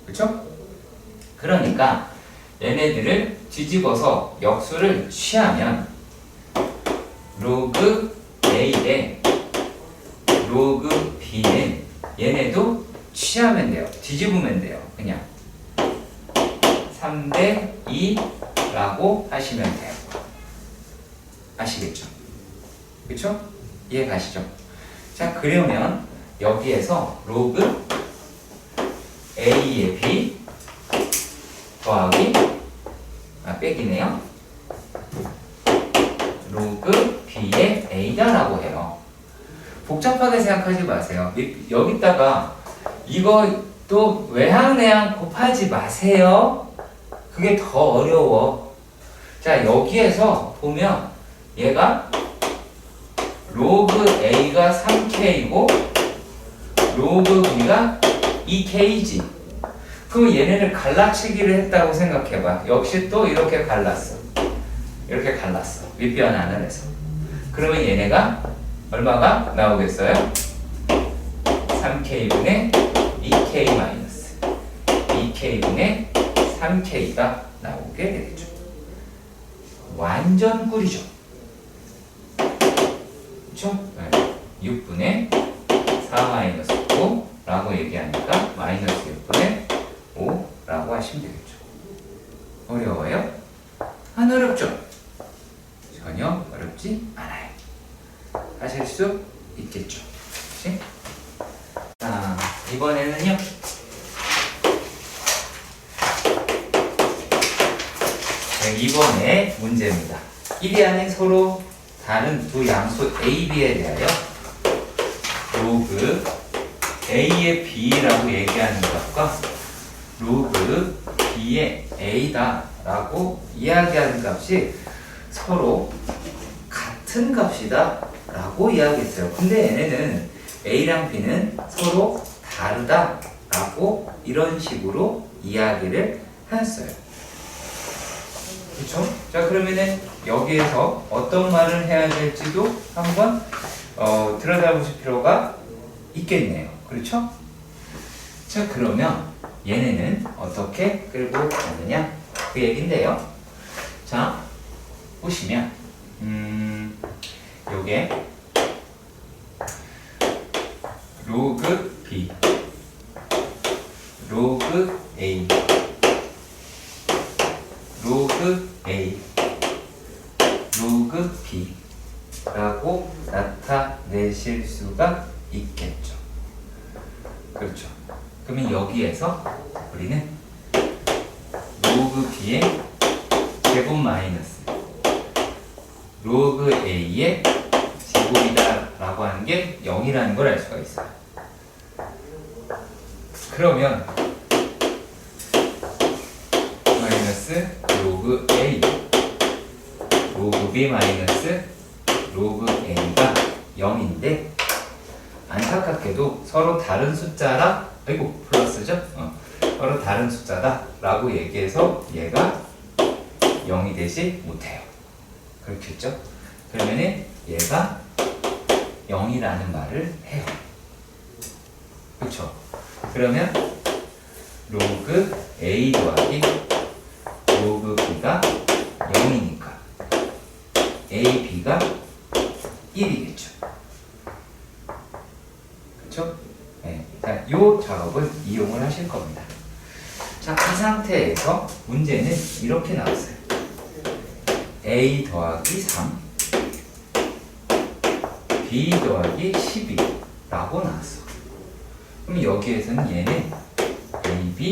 그쵸? 그러니까 얘네들을 뒤집어서 역수를 취하면 로그 A 대 로그 B는 얘네도 취하면 돼요. 뒤집으면 돼요. 그냥 3대 2라고 하시면 돼요. 아시겠죠? 그쵸? 이해 가시죠? 자, 그러면 여기에서 로그 A의 B 더하기 빼기네요. 로그 B의 A다라고 해요. 복잡하게 생각하지 마세요. 여기다가 이거 또 외항내항 곱하지 마세요. 그게 더 어려워. 자, 여기에서 보면 얘가 로그 A가 3K이고 로그 B가 2K지. 그럼 얘네를 갈라치기를 했다고 생각해봐. 역시 또 이렇게 갈랐어. 이렇게 갈랐어. 밑변환을 해서. 그러면 얘네가 얼마가 나오겠어요? 3K분의 2K 마이너스 2K분의 3K가 나오게 되겠죠. 완전 꿀이죠. 그쵸? 6분의 4 마이너스 5라고 얘기하니까 마이너스 6분의 5라고 하시면 되겠죠. 어려워요? 안 어렵죠? 전혀 어렵지 않아요. 하실 수 있겠죠. 그치? 자, 이번에는요. 이번에 문제입니다. 1이 아닌 서로 다른 두 양수 A, B에 대하여 로그 A의 B라고 얘기하는 것과 로그 B의 A다 라고 이야기하는 값이 서로 같은 값이다 라고 이야기했어요. 근데 얘네는 A랑 B는 서로 다르다 라고 이런 식으로 이야기를 하였어요. 그쵸? 자, 그러면은 여기에서 어떤 말을 해야 될지도 한번 들여다보실 필요가 있겠네요. 그렇죠? 자, 그러면 얘네는 어떻게 끌고 가느냐 그 얘긴데요. 자, 보시면 요게 로그 B 로그 A 로그 A 로그 B 라고 나타내실 수가 있겠죠. 그러면 여기에서 우리는 로그 b의 제곱 마이너스 로그 a의 제곱이다 라고 하는 게 0이라는 걸 알 수가 있어요. 그러면 마이너스 로그 a 로그 b 마이너스 로그 a가 0인데 안타깝게도 서로 다른 숫자라 아이고 플러스죠? 서로 다른 숫자다 라고 얘기해서 얘가 0이 되지 못해요. 그렇겠죠? 그러면은 얘가 0이라는 말을 해요. 그렇죠? 그러면 로그 a 더하기 로그 b가 0이니까 a, b가 1이겠죠. 그렇죠? 네. 자, 요 작업은 이용을 하실 겁니다. 자, 이 상태에서 문제는 이렇게 나왔어요. a 더하기 3 b 더하기 12라고 나왔어. 그럼 여기에서는 얘는 ab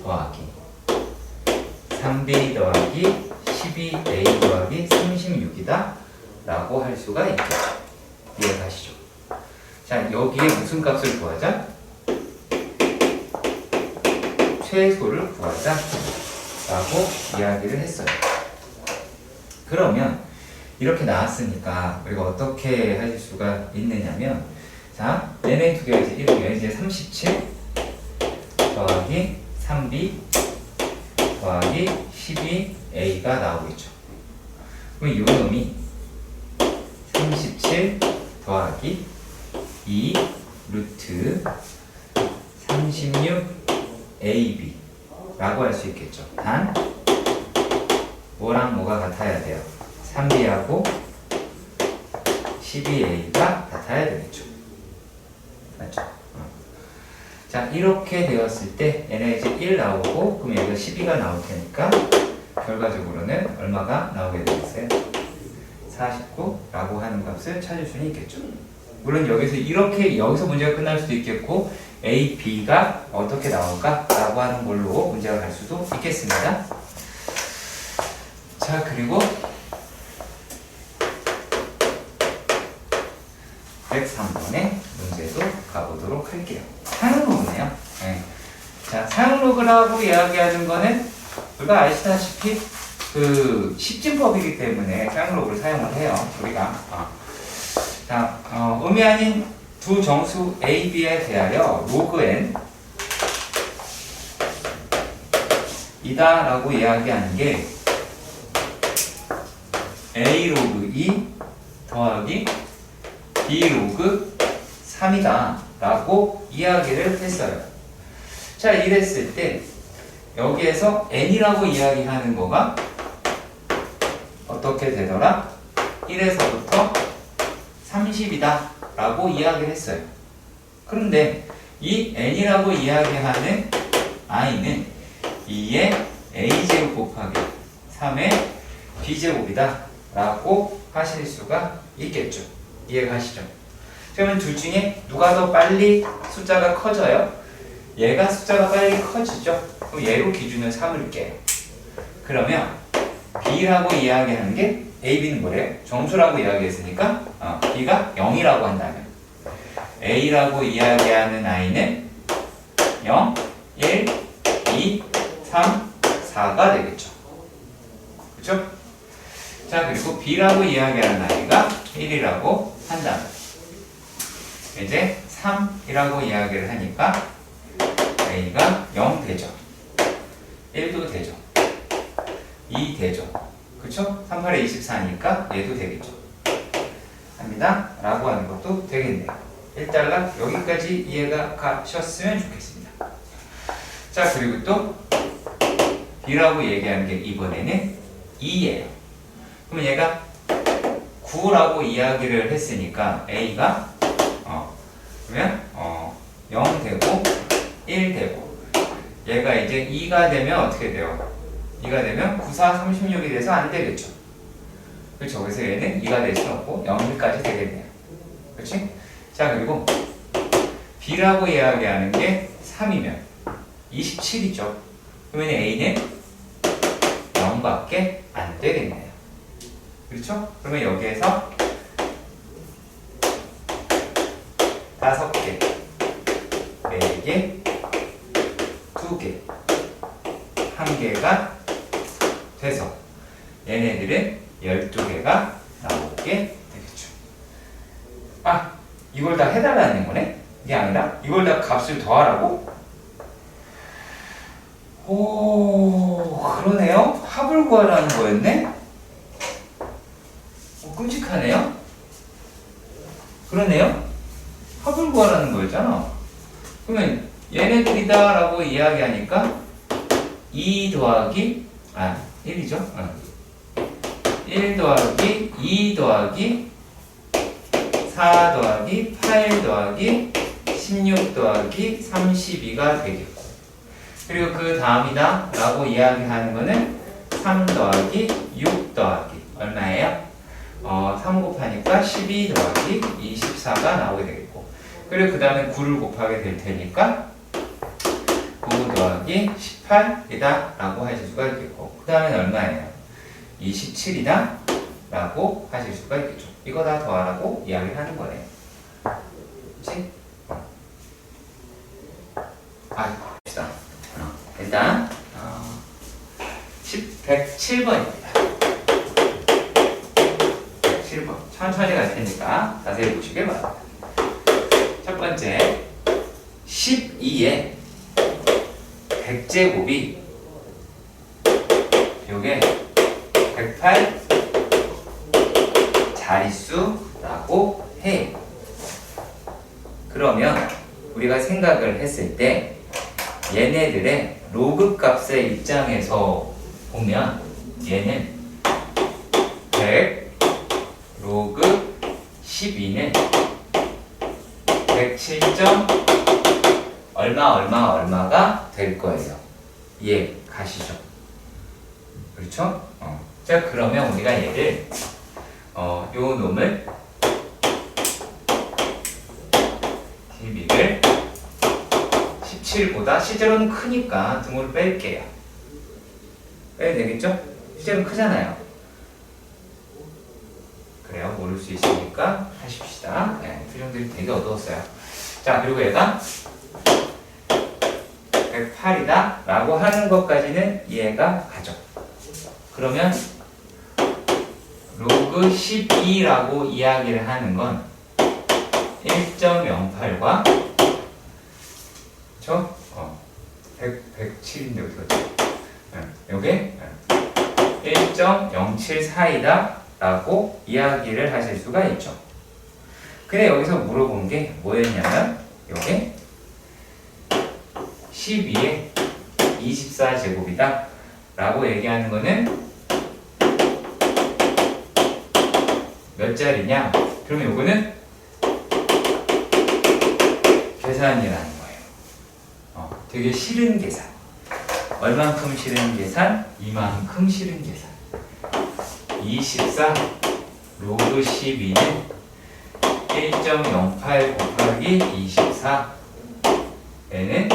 더하기 3b 더하기 12a 더하기 36이다 라고 할 수가 있겠죠. 이해가시죠? 자, 여기에 무슨 값을 구하자? 최소를 구하자 라고 이야기를 했어요. 그러면 이렇게 나왔으니까 우리가 어떻게 할 수가 있느냐면, 자, 얘네 두 개가 이제 37 더하기 3b 더하기 12a가 나오겠죠. 그럼 이 놈이 37 더하기 2 루트 36ab 라고 할 수 있겠죠. 단 뭐랑 뭐가 같아야 돼요? 3b하고 12a가 같아야 되겠죠. 맞죠? 자, 이렇게 되었을 때 얘네 이제 1 나오고 그럼 여기가 12가 나올 테니까 결과적으로는 얼마가 나오게 되겠어요? 49라고 하는 값을 찾을 수는 있겠죠. 물론 여기서 문제가 끝날 수도 있겠고 A, B가 어떻게 나올까? 라고 하는 걸로 문제가 갈 수도 있겠습니다. 자, 그리고 103번의 문제도 가보도록 할게요. 사용로그네요. 네. 자, 사용로그라고 이야기하는 거는 우리가 아시다시피 그 십진법이기 때문에 사용로그를 사용을 해요. 우리가. 자, 음이 아닌 두 정수 A, B에 대하여 로그 n 이다 라고 이야기하는 게 A 로그 2 더하기 B 로그 3이다 라고 이야기를 했어요. 자, 이랬을 때 여기에서 n이라고 이야기하는 거가 어떻게 되더라? 1에서부터 30이다 라고 이야기를 했어요. 그런데 이 n이라고 이야기하는 i는 2의 a제곱 곱하기 3의 b제곱이다 라고 하실 수가 있겠죠. 이해가시죠? 그러면 둘 중에 누가 더 빨리 숫자가 커져요? 얘가 숫자가 빨리 커지죠. 그럼 얘로 기준을 삼을게요. 그러면 b라고 이야기하는 게 AB는 뭐래요? 정수라고 이야기했으니까 B가 0이라고 한다면 A라고 이야기하는 I는 0, 1, 2, 3, 4가 되겠죠. 그렇죠? 자, 그리고 B라고 이야기하는 I가 1이라고 한다면 이제 3이라고 이야기를 하니까 A가 0 되죠. 1도 되죠. 2 되죠. 그쵸? 3, 8에 24니까 얘도 되겠죠. 합니다. 라고 하는 것도 되겠네요. 일단락 여기까지 이해가 가셨으면 좋겠습니다. 자, 그리고 또 B라고 얘기하는 게 이번에는 2예요. 그럼 얘가 9라고 이야기를 했으니까 A가 그러면 0 되고 1 되고 얘가 이제 2가 되면 어떻게 돼요? 2가 되면 9, 4, 36이 돼서 안 되겠죠. 그렇죠. 그래서 얘는 2가 될 수는 없고 0까지 되겠네요. 그렇지? 자, 그리고 B라고 이야기하는 게 3이면 27이죠. 그러면 A는 0밖에 안 되겠네요. 그렇죠? 그러면 여기에서 5개, 4개, 2개, 1개가 돼서 얘네들은 12개가 나오게 되겠죠. 아, 이걸 다 해달라는 거네? 이게 아니라 이걸 다 값을 더하라고? 오, 그러네요. 합을 구하라는 거였네? 끔찍하네요. 그러네요. 합을 구하라는 거였잖아. 그러면 얘네들이다 라고 이야기하니까 2 더하기 1이죠. 1 더하기 2 더하기 4 더하기 8 더하기 16 더하기 32가 되겠고, 그리고 그 다음이다 라고 이야기하는 거는 3 더하기 6 더하기 얼마예요? 3 곱하니까 12 더하기 24가 나오게 되겠고, 그리고 그 다음에 9를 곱하게 될 테니까 9 더하기 18이다 라고 하실 수가 있겠고, 그 다음엔 얼마예요? 27이다 라고 하실 수가 있겠죠. 이거 다 더하라고 이야기를 하는 거예요. 그치? 봅시다. 일단 107번입니다. 107번 천천히 갈 테니까 자세히 보시길 바랍니다. 첫 번째 12에 100제곱이 요게 108 자릿수라고 해. 그러면 우리가 생각을 했을 때 얘네들의 로그 값의 입장에서 보면 얘는 100 로그 12는 107. 얼마가 될 거예요. 이해 가시죠? 그렇죠? 자, 그러면 우리가 얘를 요 놈을 12를 17보다 실제로는 크니까 등호를 뺄게요. 빼야 되겠죠? 실제로는 크잖아요. 그래요. 모를 수 있으니까 하십시다. 네, 표정들이 되게 어두웠어요. 자, 그리고 얘가 108이다 라고 하는 것까지는 이해가 가죠. 그러면 로그 12라고 이야기를 하는 건 1.08과 그쵸? 107인데 어디 갔지? 요게 1.074이다 라고 이야기를 하실 수가 있죠. 근데 여기서 물어본 게 뭐였냐면 요게 12에 24제곱이다 라고 얘기하는 거는 몇 자리냐? 그러면 요거는 계산이라는 거예요. 되게 싫은 계산. 얼만큼 싫은 계산? 이만큼 싫은 계산. 24 로그 12는 1.08 곱하기 24 얘는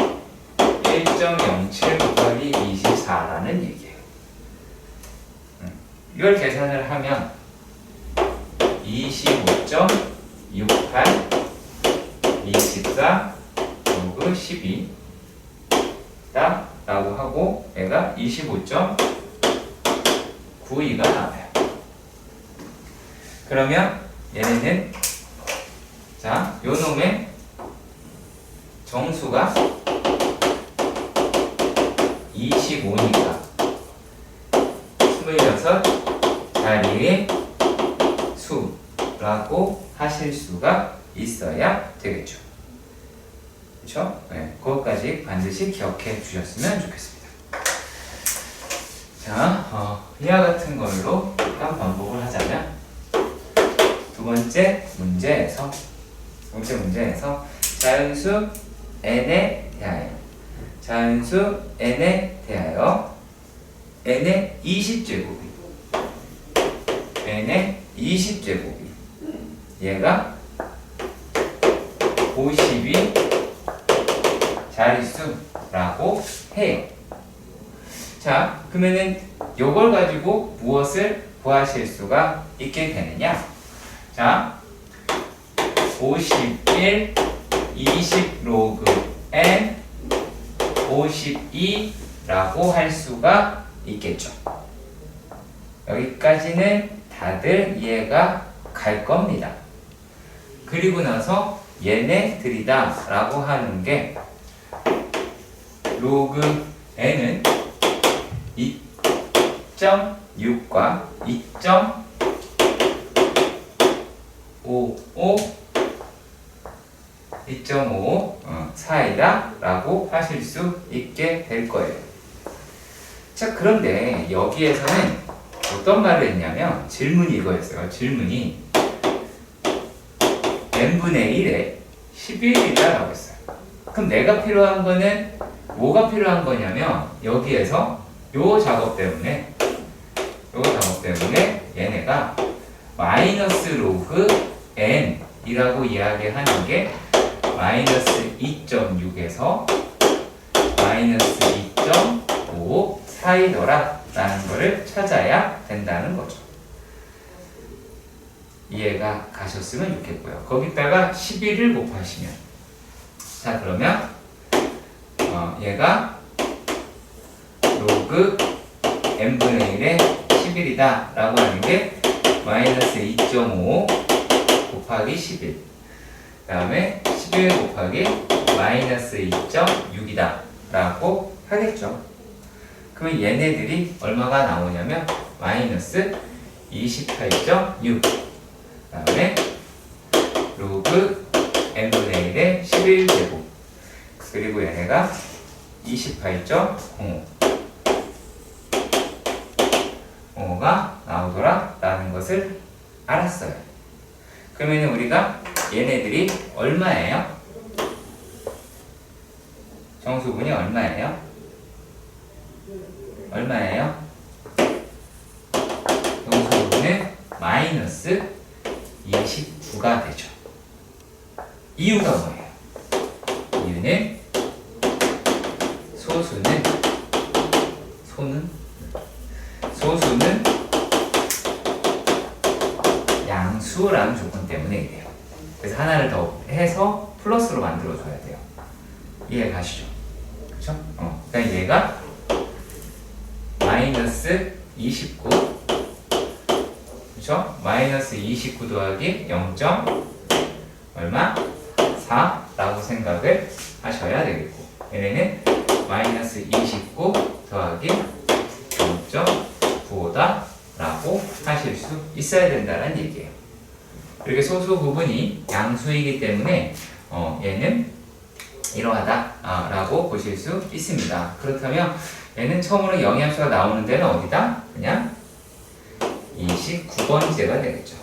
1.07 곱하기 24라는 얘기예요. 이걸 계산을 하면 25.68 24 로그 12다 라고 하고 얘가 25.92가 나와요. 그러면 얘네는 자, 요 놈의 정수가 25니까 26자리의 수라고 하실 수가 있어야 되겠죠. 그렇죠? 네, 그것까지 반드시 기억해 주셨으면 좋겠습니다. 자, 이와 같은 걸로 약간 반복을 하자면 두 번째 문제에서 자연수 n에 대하여 n의 20제곱이 얘가 52 자, 그러면은 요걸 가지고 무엇을 구하실 수가 있게 되느냐? 자, 51, 20 로그 n 52라고 할 수가 있겠죠. 여기까지는 다들 이해가 갈 겁니다. 그리고 나서 얘네들이다 라고 하는 게 로그 n은 2.6과 2.5 사이다 라고 하실 수 있게 될 거예요. 자, 그런데 여기에서는 어떤 말을 했냐면 질문이 이거였어요. 질문이 n분의 1에 11이다 라고 했어요. 그럼 내가 필요한 거는 뭐가 필요한 거냐면 여기에서 요 작업 때문에 얘네가 마이너스 로그 n이라고 이야기하는 게 마이너스 2.6에서 마이너스 2.5 사이더라 라는 거를 찾아야 된다는 거죠. 이해가 가셨으면 좋겠고요. 거기다가 11을 곱하시면, 자, 그러면 얘가 로그 n분의 1에 11이다 라고 하는 게 마이너스 2.5 곱하기 11, 그 다음에 11 곱하기 마이너스 2.6이다 라고 하겠죠. 그러면 얘네들이 얼마가 나오냐면 마이너스 28.6, 그 다음에 로그 n분의 1에 11제곱, 그리고 얘네가 28.05가 나오더라 라는 것을 알았어요. 그러면 우리가 얘네들이 얼마예요? 정수분이 얼마예요? 정수분은 마이너스 29가 되죠. 이유가 뭐예요? 이유는 소수는 양수라는 조건 때문에 이래요. 그래서 하나를 더 해서 플러스로 만들어줘야 돼요. 이해 가시죠? 그쵸? 그러니까 얘가 마이너스 29, 그쵸? 마이너스 29 더하기 0. 얼마? 4라고 생각을 하셔야 되겠고, 얘네는 마이너스 29 더하기 0.95다 라고 하실 수 있어야 된다는 얘기예요. 이렇게 소수 부분이 양수이기 때문에 얘는 이러하다 라고 보실 수 있습니다. 그렇다면 얘는 처음으로 영의함수가 나오는 데는 어디다? 그냥 29번째가 되겠죠.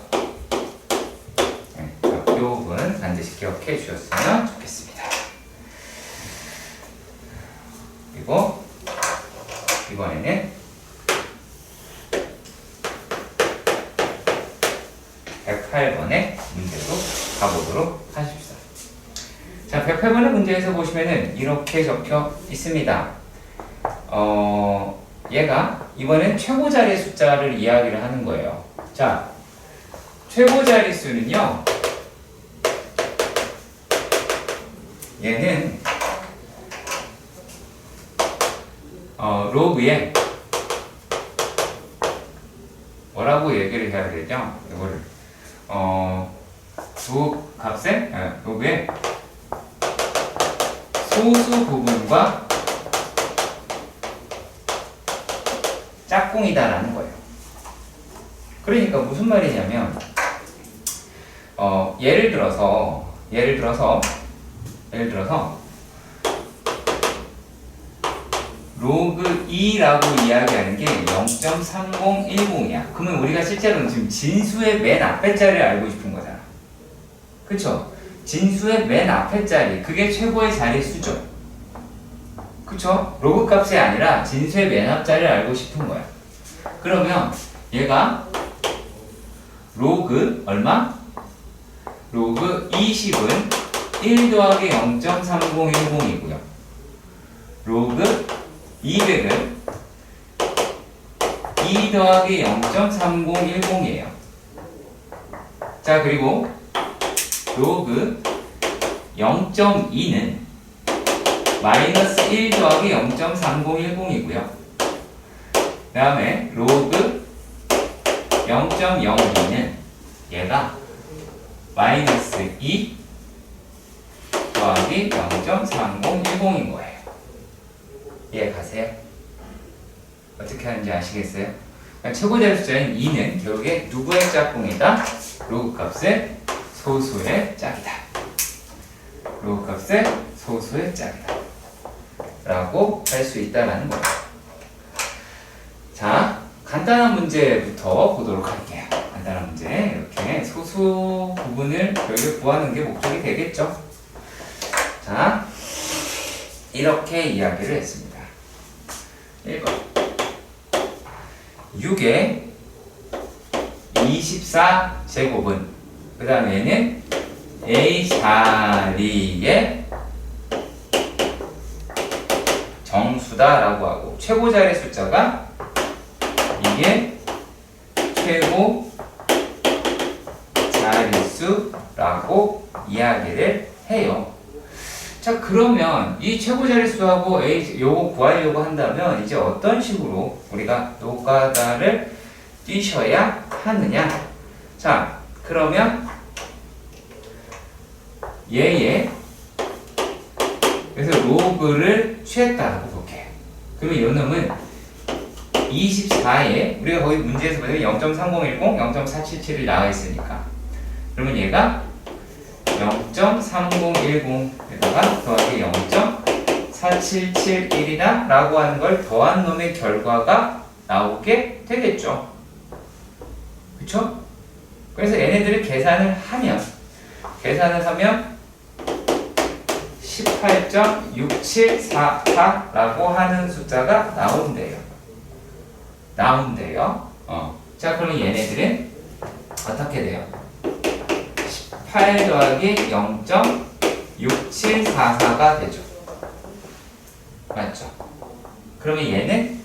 네, 이 부분 반드시 기억해 주셨으면 좋겠습니다. 그리고 이번에는 108번의 문제로 가보도록 하십시다. 자, 108번의 문제에서 보시면은 이렇게 적혀 있습니다. 얘가 이번엔 최고 자리 숫자를 이야기를 하는 거예요. 자, 최고 자릿수는요, 얘는 로그에 뭐라고 얘기를 해야 되죠? 이거를 두 값에 로그에 소수 부분과 짝꿍이다라는 거예요. 그러니까 무슨 말이냐면 예를 들어서 로그 2라고 이야기하는 게 0.3010이야. 그러면 우리가 실제로는 지금 진수의 맨 앞에 자리를 알고 싶은 거잖아. 그쵸? 진수의 맨 앞에 자리, 그게 최고의 자릿수죠. 그쵸? 로그 값이 아니라 진수의 맨 앞 자리를 알고 싶은 거야. 그러면 얘가 로그 얼마? 로그 20은 1 더하기 0.3010이고요. 로그 200은 더하기 0.3010이에요. 자, 그리고 로그 0.2는 마이너스 1 더하기 0.3010이고요. 그 다음에 로그 0.02는 얘가 마이너스 2 더하기 0.3010인 거예요. 이해 가세요? 어떻게 하는지 아시겠어요? 그러니까 최고자리 숫자인 2는 결국에 누구의 짝꿍이다? 로그 값의 소수의 짝이다. 로그 값의 소수의 짝이다. 라고 할 수 있다라는 거예요. 자, 간단한 문제부터 보도록 할게요. 간단한 문제. 이렇게 소수 부분을 결국 구하는 게 목적이 되겠죠. 자, 이렇게 이야기를 했습니다. 1번. 6의 24제곱은 그 다음에는 A 자리의 정수다라고 하고 최고자리 숫자가 이게 최고 자릿수라고 이야기를 해요. 자, 그러면 이 최고자리 수하고 A 요거 구하려고 한다면 이제 어떤 식으로 우리가 노가다를 뛰셔야 하느냐? 자, 그러면 얘의 그래서 로그를 취했다라고 볼게요. 그러면 이 놈은 24에 우리가 거기 문제에서 보면 0.3010, 0.477이 나와 있으니까 그러면 얘가 0.3010에다가 더하기 0.4771이다 라고 하는 걸 더한 놈의 결과가 나오게 되겠죠. 그쵸? 그래서 얘네들을 계산을 하면 18.6744라고 하는 숫자가 나온대요. 자, 그러면 얘네들은 어떻게 돼요? 18 더하기 0.6744가 되죠. 맞죠? 그러면 얘는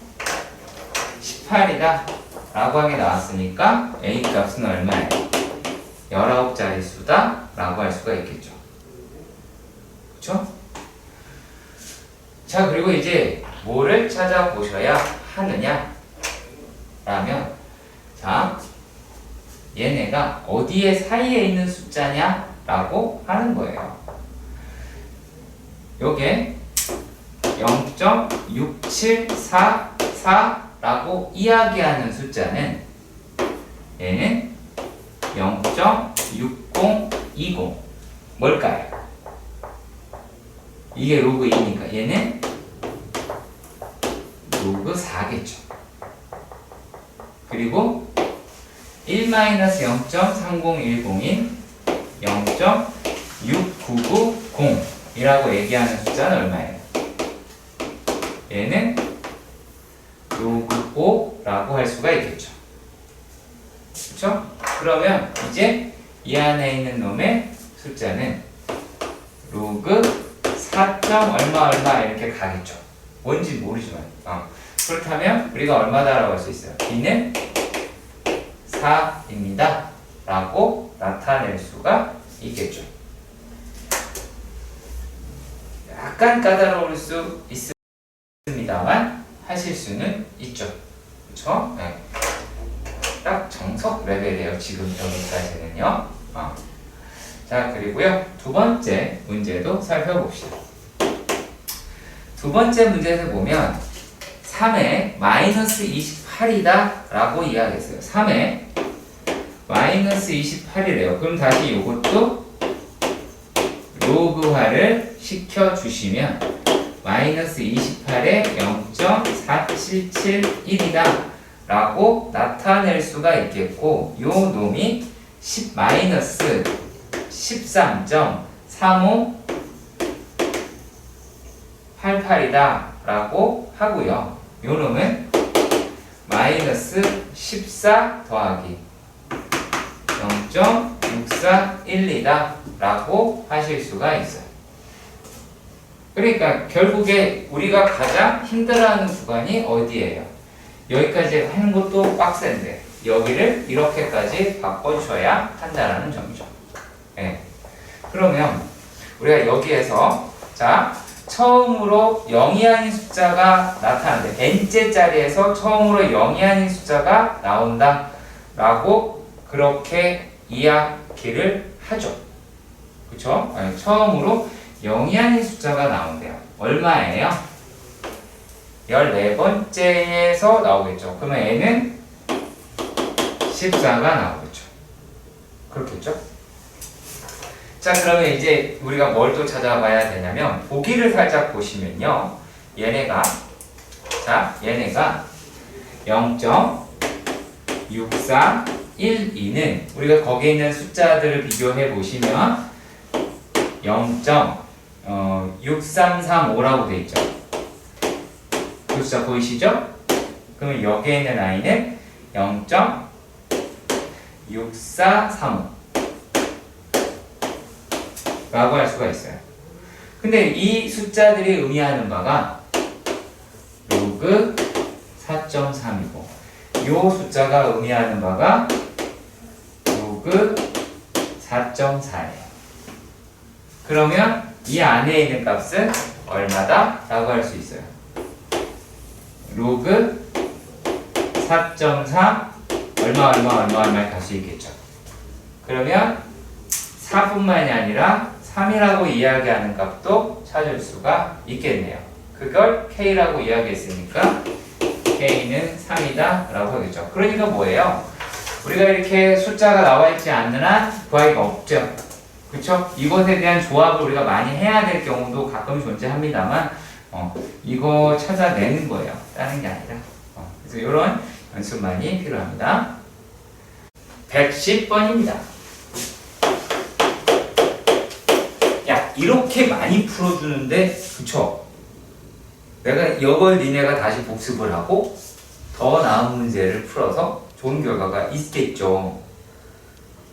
18이다 라고 하게 나왔으니까 A 값은 얼마예요? 19자리 수다 라고 할 수가 있겠죠. 그쵸? 자, 그리고 이제 뭐를 찾아보셔야 하느냐 라면, 자, 얘네가 어디에 사이에 있는 숫자냐 라고 하는 거예요. 요게 0.6744라고 이야기하는 숫자는 얘는 0.6020 뭘까요? 이게 로그 2니까 얘는 로그 4겠죠. 그리고 1-0.3010인 0.6990이라고 얘기하는 숫자는 얼마예요? 얘는 로그 5라고 할 수가 있겠죠. 그렇죠? 그러면 이제 이 안에 있는 놈의 숫자는 로그 4. 얼마 이렇게 가겠죠. 뭔지 모르지만 그렇다면 우리가 얼마다라고 할 수 있어요? b는 4입니다 라고 나타낼 수가 있겠죠. 약간 까다로울 수 있습니다만 하실 수는 있죠. 그렇죠? 네. 딱 정석 레벨이에요. 지금 여기까지는요. 자, 그리고요 두 번째 문제도 살펴봅시다. 두 번째 문제에서 보면 3에 마이너스 28이다 라고 이야기했어요. 3에 마이너스 28이래요. 그럼 다시 이것도 로그화를 시켜주시면 마이너스 28에 0.4771이다 라고 나타낼 수가 있겠고, 요 놈이 마이너스 13.3588이다 라고 하고요. 요 놈은 마이너스 14 더하기 0.6412다 라고 하실 수가 있어요. 그러니까 결국에 우리가 가장 힘들어하는 구간이 어디예요? 여기까지 하는 것도 빡센데 여기를 이렇게까지 바꿔줘야 한다라는 점이죠. 네. 그러면 우리가 여기에서 자 처음으로 0이 아닌 숫자가 나타나는데 n째 자리에서 처음으로 0이 아닌 숫자가 나온다 라고 그렇게 이야기를 하죠. 그쵸? 처음으로 0이 아닌 숫자가 나온대요. 얼마예요? 14번째에서 나오겠죠. 그러면 n은 14가 나오겠죠. 그렇겠죠? 자, 그러면 이제 우리가 뭘 또 찾아봐야 되냐면 보기를 살짝 보시면요. 얘네가 0.6412는 우리가 거기에 있는 숫자들을 비교해 보시면 0.6335라고 돼 있죠. 그 숫자 보이시죠? 그러면 여기에 있는 i는 0.6435 라고 할 수가 있어요. 근데 이 숫자들이 의미하는 바가 로그 4.3이고 이 숫자가 의미하는 바가 로그 4.4예요. 그러면 이 안에 있는 값은 얼마다? 라고 할 수 있어요. 로그 4.3 얼마 갈 수 있겠죠. 그러면 4뿐만이 아니라 3이라고 이야기하는 값도 찾을 수가 있겠네요. 그걸 K라고 이야기했으니까 K는 3이다 라고 하겠죠. 그러니까 뭐예요? 우리가 이렇게 숫자가 나와 있지 않는 한 구하기가 없죠. 그쵸? 이것에 대한 조합을 우리가 많이 해야 될 경우도 가끔 존재합니다만 이거 찾아내는 거예요. 다른 게 아니라. 그래서 이런 연습만이 필요합니다. 110번입니다. 야, 이렇게 많이 풀어주는데, 그쵸? 내가 이걸 니네가 다시 복습을 하고 더 나은 문제를 풀어서 좋은 결과가 있겠죠.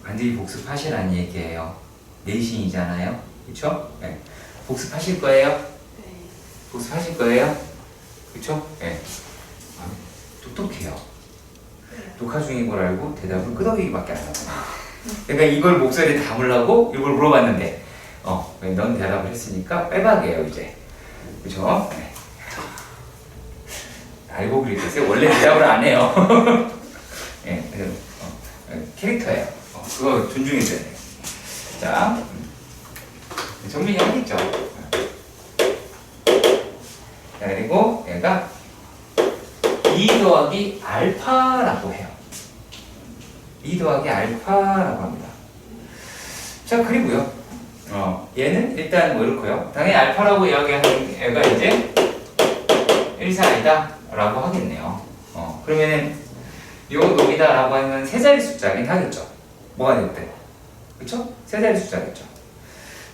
완전히 복습하시라는 얘기예요. 내신이잖아요. 그쵸? 네. 복습하실 거예요? 네. 복습하실 거예요? 그쵸? 네. 똑똑해요. 녹화 중인 걸 알고 대답을 끄덕이기밖에 안 하고. 그러니까 이걸 목소리에 담으려고 이걸 물어봤는데 넌 대답을 했으니까 빼박이에요 이제. 그쵸? 네. 알고 그랬겠어요? 원래 대답을 안 해요. 네, 캐릭터예요. 그거 존중해줘야 돼요. 자, 정민이 하겠죠? 자, 그리고 얘가 2 더하기 알파라고 해요. 2 더하기 알파라고 합니다. 자, 그리고요. 얘는 일단 뭐 이렇고요. 당연히 알파라고 이야기하는 애가 이제 1사이다 라고 하겠네요. 그러면은 요 놈이다 라고 하면 세 자리 숫자긴 하겠죠. 뭐가 됐든. 그쵸? 세 자리 숫자겠죠.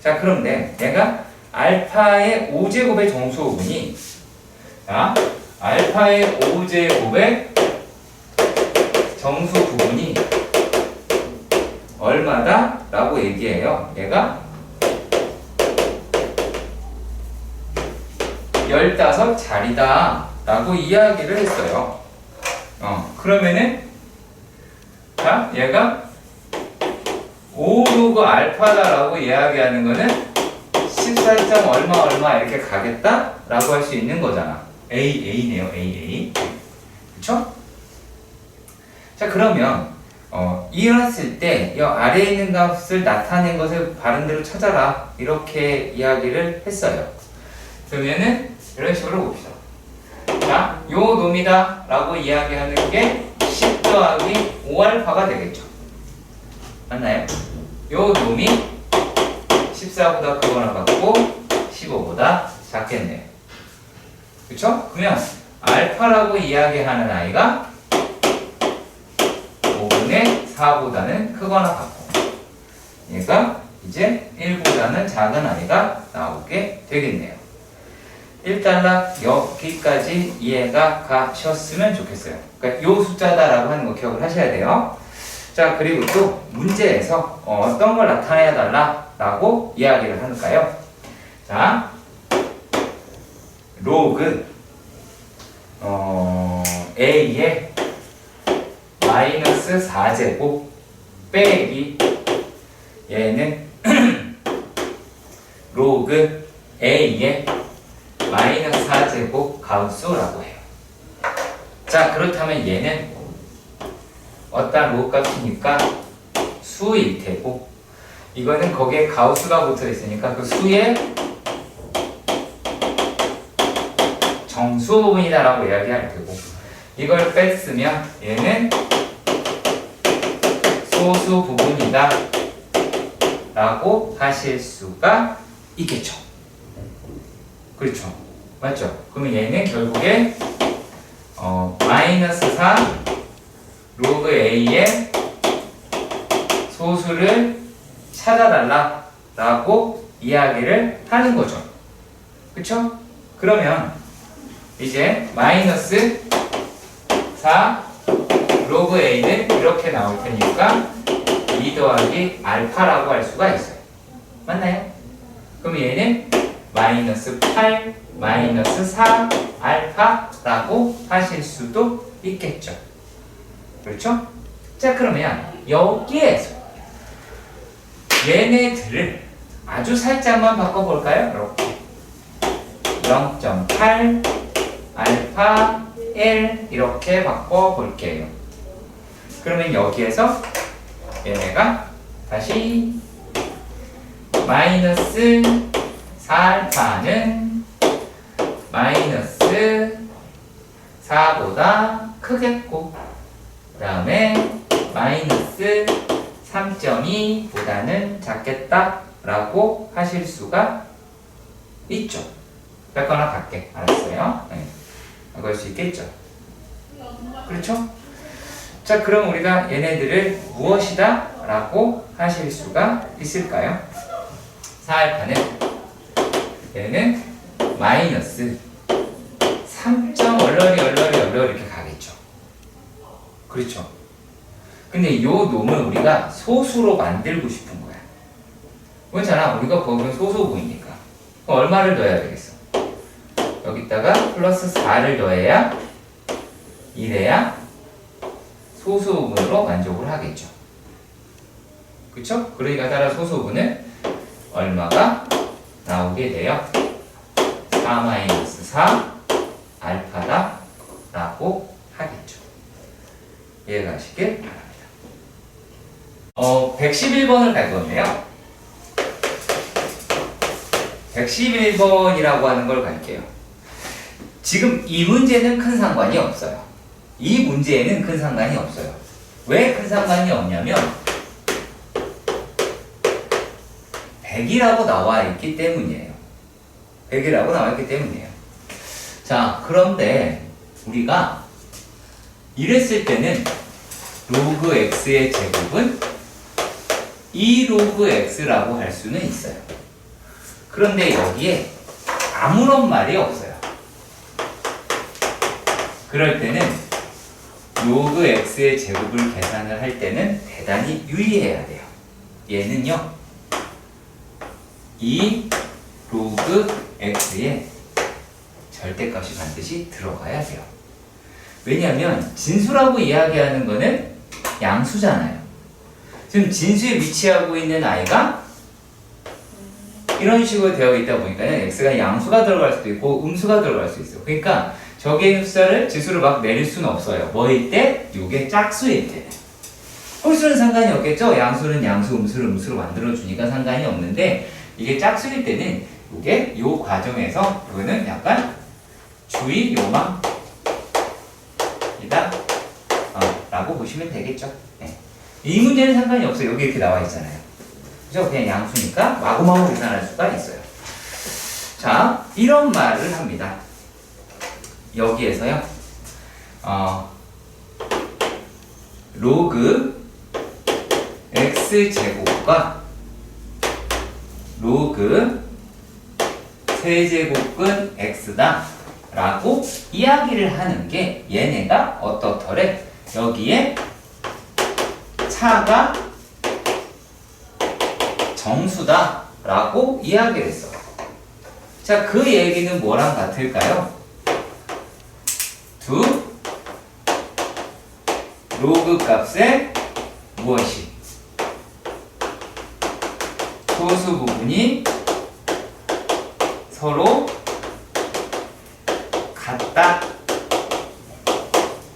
자, 그런데 얘가 알파의 5제곱의 정수호분이 자, 알파의 5제곱의 정수 부분이 얼마다? 라고 얘기해요. 얘가 15자리다 라고 이야기를 했어요. 그러면은 자, 얘가 5 로그 알파다 라고 이야기하는 거는 14점 얼마 이렇게 가겠다? 라고 할 수 있는 거잖아. A네요. A. 그쵸? 자, 그러면 이랬을 때 이 아래에 있는 값을 나타낸 것을 바른대로 찾아라 이렇게 이야기를 했어요. 그러면은 이런 식으로 봅시다. 자, 요 놈이다 라고 이야기하는 게 10 더하기 5알파가 되겠죠. 맞나요? 요 놈이 14보다 크거나 같고 15보다 작겠네요. 그쵸? 그러면 알파라고 이야기하는 아이가 5분의 4보다는 크거나 같고 얘가 이제 1보다는 작은 아이가 나오게 되겠네요. 일단락 여기까지 이해가 가셨으면 좋겠어요. 그러니까 요 숫자다라고 하는 거 기억을 하셔야 돼요. 자, 그리고 또 문제에서 어떤 걸 나타내야 달라고 이야기를 하는가요? 자, 로그 a의 마이너스 4제곱 빼기 얘는 로그 a의 마이너스 4제곱 가우스라고 해요. 자, 그렇다면 얘는 어떤 로그 값이니까 수일 테고, 이거는 거기에 가우스가 붙어 있으니까 그 수의 정수 부분이다라고 이야기할 테고, 이걸 뺐으면 얘는 소수 부분이다 라고 하실 수가 있겠죠. 그렇죠. 맞죠? 그러면 얘는 결국에 마이너스 4 로그 a의 소수를 찾아달라 라고 이야기를 하는 거죠. 그쵸? 그러면 이제 마이너스 4 로그 a는 이렇게 나올 테니까 2 더하기 알파라고 할 수가 있어요. 맞나요? 그럼 얘는 마이너스 8 마이너스 4 알파라고 하실 수도 있겠죠. 그렇죠? 자, 그러면 여기에서 얘네들을 아주 살짝만 바꿔볼까요? 이렇게 0.8 알파 L 이렇게 바꿔볼게요. 그러면 여기에서 얘네가 다시 마이너스 4알파는 마이너스 4보다 크겠고, 그 다음에 마이너스 3.2보다는 작겠다 라고 하실 수가 있죠. 뺐거나 같게. 알았어요? 네. 그럴 수 있겠죠. 그렇죠? 자, 그럼 우리가 얘네들을 무엇이다 라고 하실 수가 있을까요? 4알파는 얘는 마이너스 3. 얼러리 이렇게 가겠죠. 그렇죠? 근데 요 놈을 우리가 소수로 만들고 싶은 거야. 그렇잖아. 우리가 거기는 소수부이니까. 그럼 얼마를 넣어야 되겠어? 여기다가 플러스 4를 넣어야 이래야 소수부분으로 만족을 하겠죠. 그쵸? 그러니까 따라 소수부분은 얼마가 나오게 돼요? 4-4 알파다 라고 하겠죠. 이해가시길 바랍니다. 111번을 갈 건데요. 111번이라고 하는 걸 갈게요. 지금 이 문제는 큰 상관이 없어요. 이 문제에는 큰 상관이 없어요. 왜 큰 상관이 없냐면 100이라고 나와 있기 때문이에요. 100이라고 나와 있기 때문이에요. 자, 그런데 우리가 이랬을 때는 로그 x의 제곱은 2 로그 x라고 할 수는 있어요. 그런데 여기에 아무런 말이 없어요. 그럴 때는 로그 x의 제곱을 계산을 할 때는 대단히 유의해야 돼요. 얘는요, 2 로그 x에 절대값이 반드시 들어가야 돼요. 왜냐하면 진수라고 이야기하는 거는 양수잖아요. 지금 진수에 위치하고 있는 아이가 이런 식으로 되어 있다 보니까 x가 양수가 들어갈 수도 있고 음수가 들어갈 수 있어요. 그러니까 저기의 숫자를 지수를 막 내릴 수는 없어요. 뭐일 때? 요게 짝수일 때는. 홀수는 상관이 없겠죠? 양수는 양수, 음수를 음수로 만들어주니까 상관이 없는데, 이게 짝수일 때는 요게 요 과정에서 이거는 약간 주의 요망이다 라고 보시면 되겠죠. 네. 이 문제는 상관이 없어요. 여기 이렇게 나와 있잖아요. 그죠? 그냥 양수니까 마구마구 계산할 수가 있어요. 자, 이런 말을 합니다. 여기에서요, 로그 x제곱과 로그 세제곱근 x다 라고 이야기를 하는 게 얘네가 어떻더래? 여기에 차가 정수다 라고 이야기를 했어. 자, 그 얘기는 뭐랑 같을까요? 두 로그 값의 무엇이? 소수 부분이 서로 같다.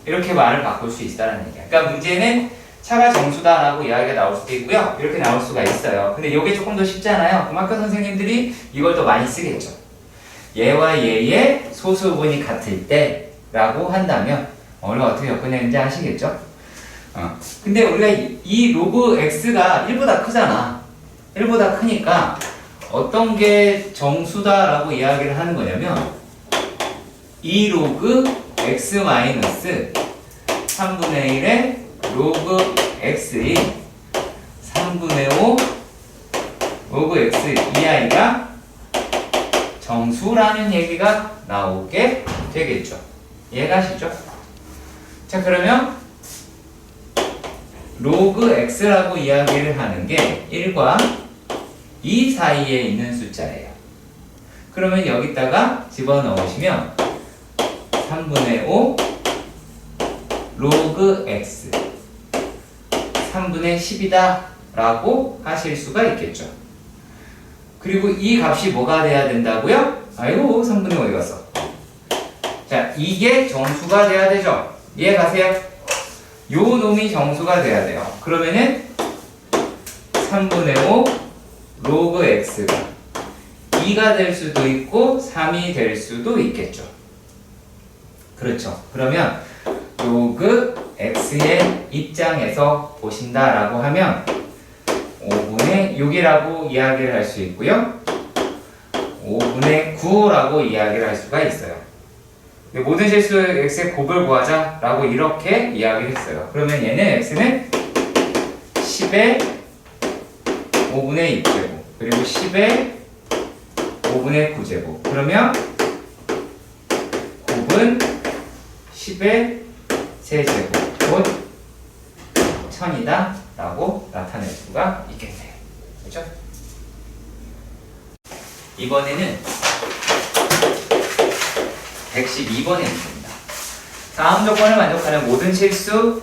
이렇게 말을 바꿀 수 있다는 얘기야. 그러니까 문제는 차가 정수다라고 이야기가 나올 수도 있고요. 이렇게 나올 수가 있어요. 근데 이게 조금 더 쉽잖아요. 그럼 학교 선생님들이 이걸 더 많이 쓰겠죠. 얘와 얘의 소수 부분이 같을 때 라고 한다면 우리가 어떻게 접근했는지 아시겠죠? 근데 우리가 이 로그 x가 1보다 크잖아. 1보다 크니까 어떤 게 정수다라고 이야기를 하는 거냐면 2 로그 x 마이너스 3분의 1의 로그 x인 3분의 5 로그 x 이 아이가 정수라는 얘기가 나오게 되겠죠. 이해가시죠? 자, 그러면 로그 x라고 이야기를 하는 게 1과 2 사이에 있는 숫자예요. 그러면 여기다가 집어넣으시면 3분의 5 로그 x 3분의 10이다 라고 하실 수가 있겠죠. 그리고 이 값이 뭐가 돼야 된다고요? 아이고 3분의 5 어디 갔어? 자, 이게 정수가 돼야 되죠. 이해 가세요? 요 놈이 정수가 돼야 돼요. 그러면은 3분의 5 로그 x가 2가 될 수도 있고 3이 될 수도 있겠죠. 그렇죠. 그러면 로그 x의 입장에서 보신다라고 하면 5분의 6이라고 이야기를 할 수 있고요. 5분의 9라고 이야기를 할 수가 있어요. 모든 실수 x의 곱을 구하자 라고 이렇게 이야기를 했어요. 그러면 얘는 x는 10의 5분의 6제곱 그리고 10의 5분의 9제곱 그러면 곱은 10의 세제곱 곧 1000이다 라고 나타낼 수가 있겠네요. 그렇죠? 이번에는 112번의 문제입니다. 다음 조건을 만족하는 모든 실수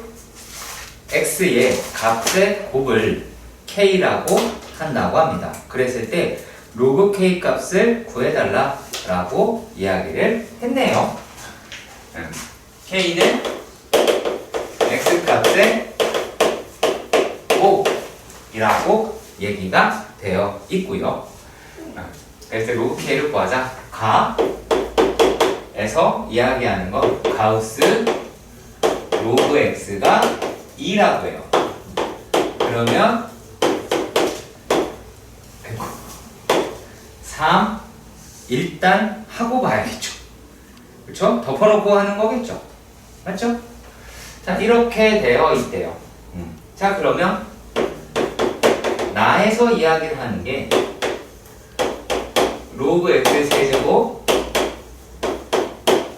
x의 값의 곱을 k라고 한다고 합니다. 그랬을 때 로그 k 값을 구해달라 라고 이야기를 했네요. k는 x 값의 곱이라고 얘기가 되어 있고요. 그래서 로그 k를 구하자. 에서 이야기하는 거 가우스 로그 x가 2라고 해요. 그러면 3 일단 하고 봐야겠죠. 그렇죠? 덮어놓고 하는 거겠죠. 맞죠? 자, 이렇게 되어 있대요. 자, 그러면 나에서 이야기를 하는 게 로그 x 세제곱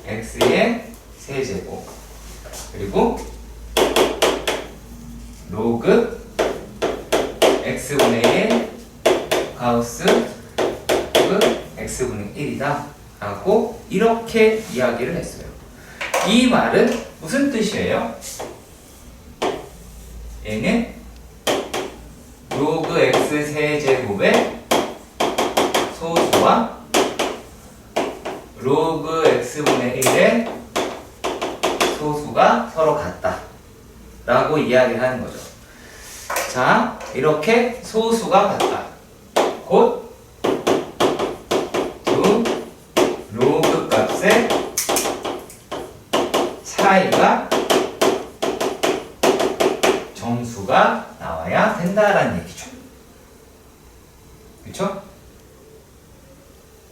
x의 세제곱 그리고 로그 x분의 1 가우스 로그 x분의 1이다 라고 이렇게 이야기를 했어요. 이 말은 무슨 뜻이에요? 얘는 로그 x 세제곱의 소수와 로그 x분의 1의 소수가 서로 같다 라고 이야기를 하는 거죠. 자, 이렇게 소수가 같다. 곧 두 로그 값의 차이가 정수가 나와야 된다라는 얘기죠. 그렇죠?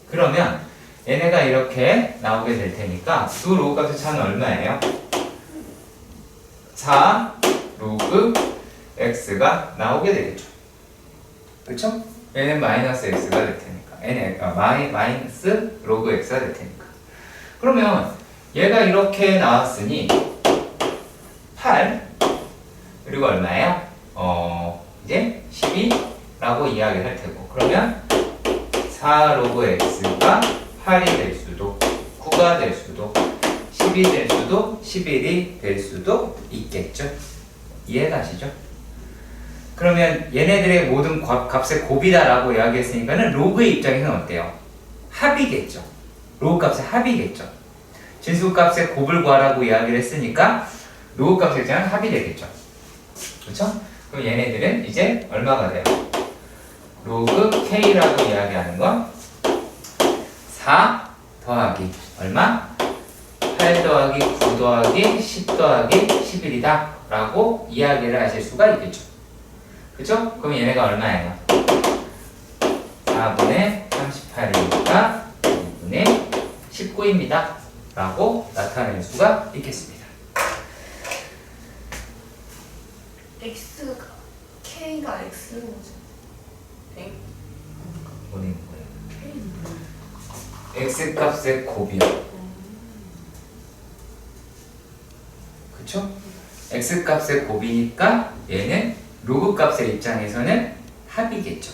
그러면 얘네가 이렇게 나오게 될 테니까 두 로그 값의 차는 얼마예요? 4 로그 x가 나오게 되겠죠. 그렇죠? 얘는 마이너스 x가 될 테니까 얘는 마이너스 로그 x가 될 테니까 그러면 얘가 이렇게 나왔으니 8 그리고 얼마예요? 이제 12라고 이야기를 할 테고 그러면 4 로그 x가 8이 될 수도 9가 될 수도 10이 될 수도 11이 될 수도 있겠죠. 이해가시죠? 그러면 얘네들의 모든 값의 곱이다라고 이야기했으니까는 로그의 입장에서는 어때요? 합이겠죠. 로그 값의 합이겠죠. 진수값의 곱을 구하라고 이야기를 했으니까 로그 값의 입장은 합이 되겠죠. 그렇죠? 그럼 얘네들은 이제 얼마가 돼요? 로그 K라고 이야기하는 건 4 더하기 얼마? 8 더하기 9 더하기 10 더하기 11이다 라고 이야기를 하실 수가 있겠죠. 그쵸? 그럼 얘네가 얼마예요? 4분의 38이니까 2분의 19입니다 라고 나타낼 수가 있겠습니다. X가 K가 X는 뭐죠? 네? 뭐는 거예요? K는 뭐예요? X 값의 곱이요. 그쵸? X 값의 곱이니까 얘는 로그 값의 입장에서는 합이겠죠.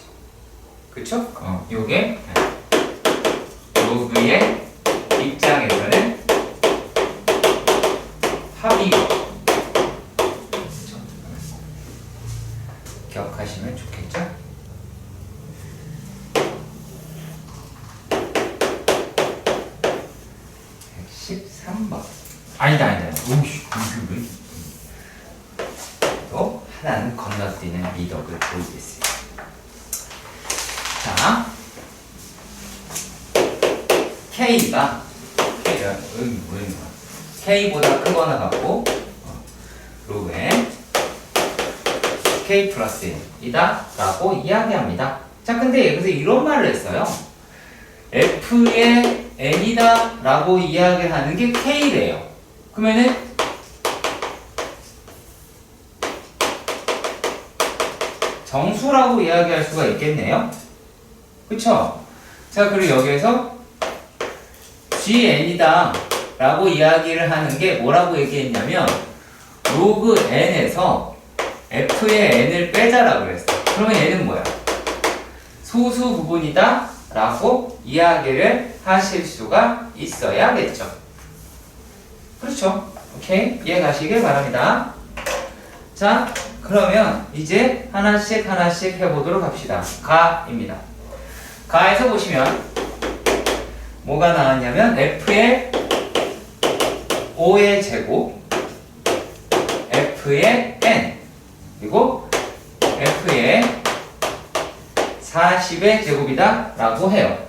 그쵸? 요게 로그의 입장에서는 합이요. 그쵸? 기억하시면 좋겠죠? 아니다. 또 하나는 건너뛰는 미덕을 보이겠습니다. 자, K보다 크거나 같고 로그에 K 플러스 1이다 라고 이야기합니다. 자, 근데 여기서 이런 말을 했어요. F의 N이다 라고 이야기하는 게 K래요. 그러면은 정수라고 이야기할 수가 있겠네요. 그쵸? 자, 그리고 여기에서 GN이다 라고 이야기를 하는 게 뭐라고 얘기했냐면 로그 N에서 F의 N을 빼자라고 그랬어요. 그러면 얘는 뭐야? 소수 부분이다 라고 이야기를 하실 수가 있어야겠죠. 그렇죠? 오케이? 이해 가시길 바랍니다. 자, 그러면 이제 하나씩 해보도록 합시다. 가입니다. 가에서 보시면 뭐가 나왔냐면 F의 5의 제곱 F의 N 그리고 F의 40의 제곱이다 라고 해요.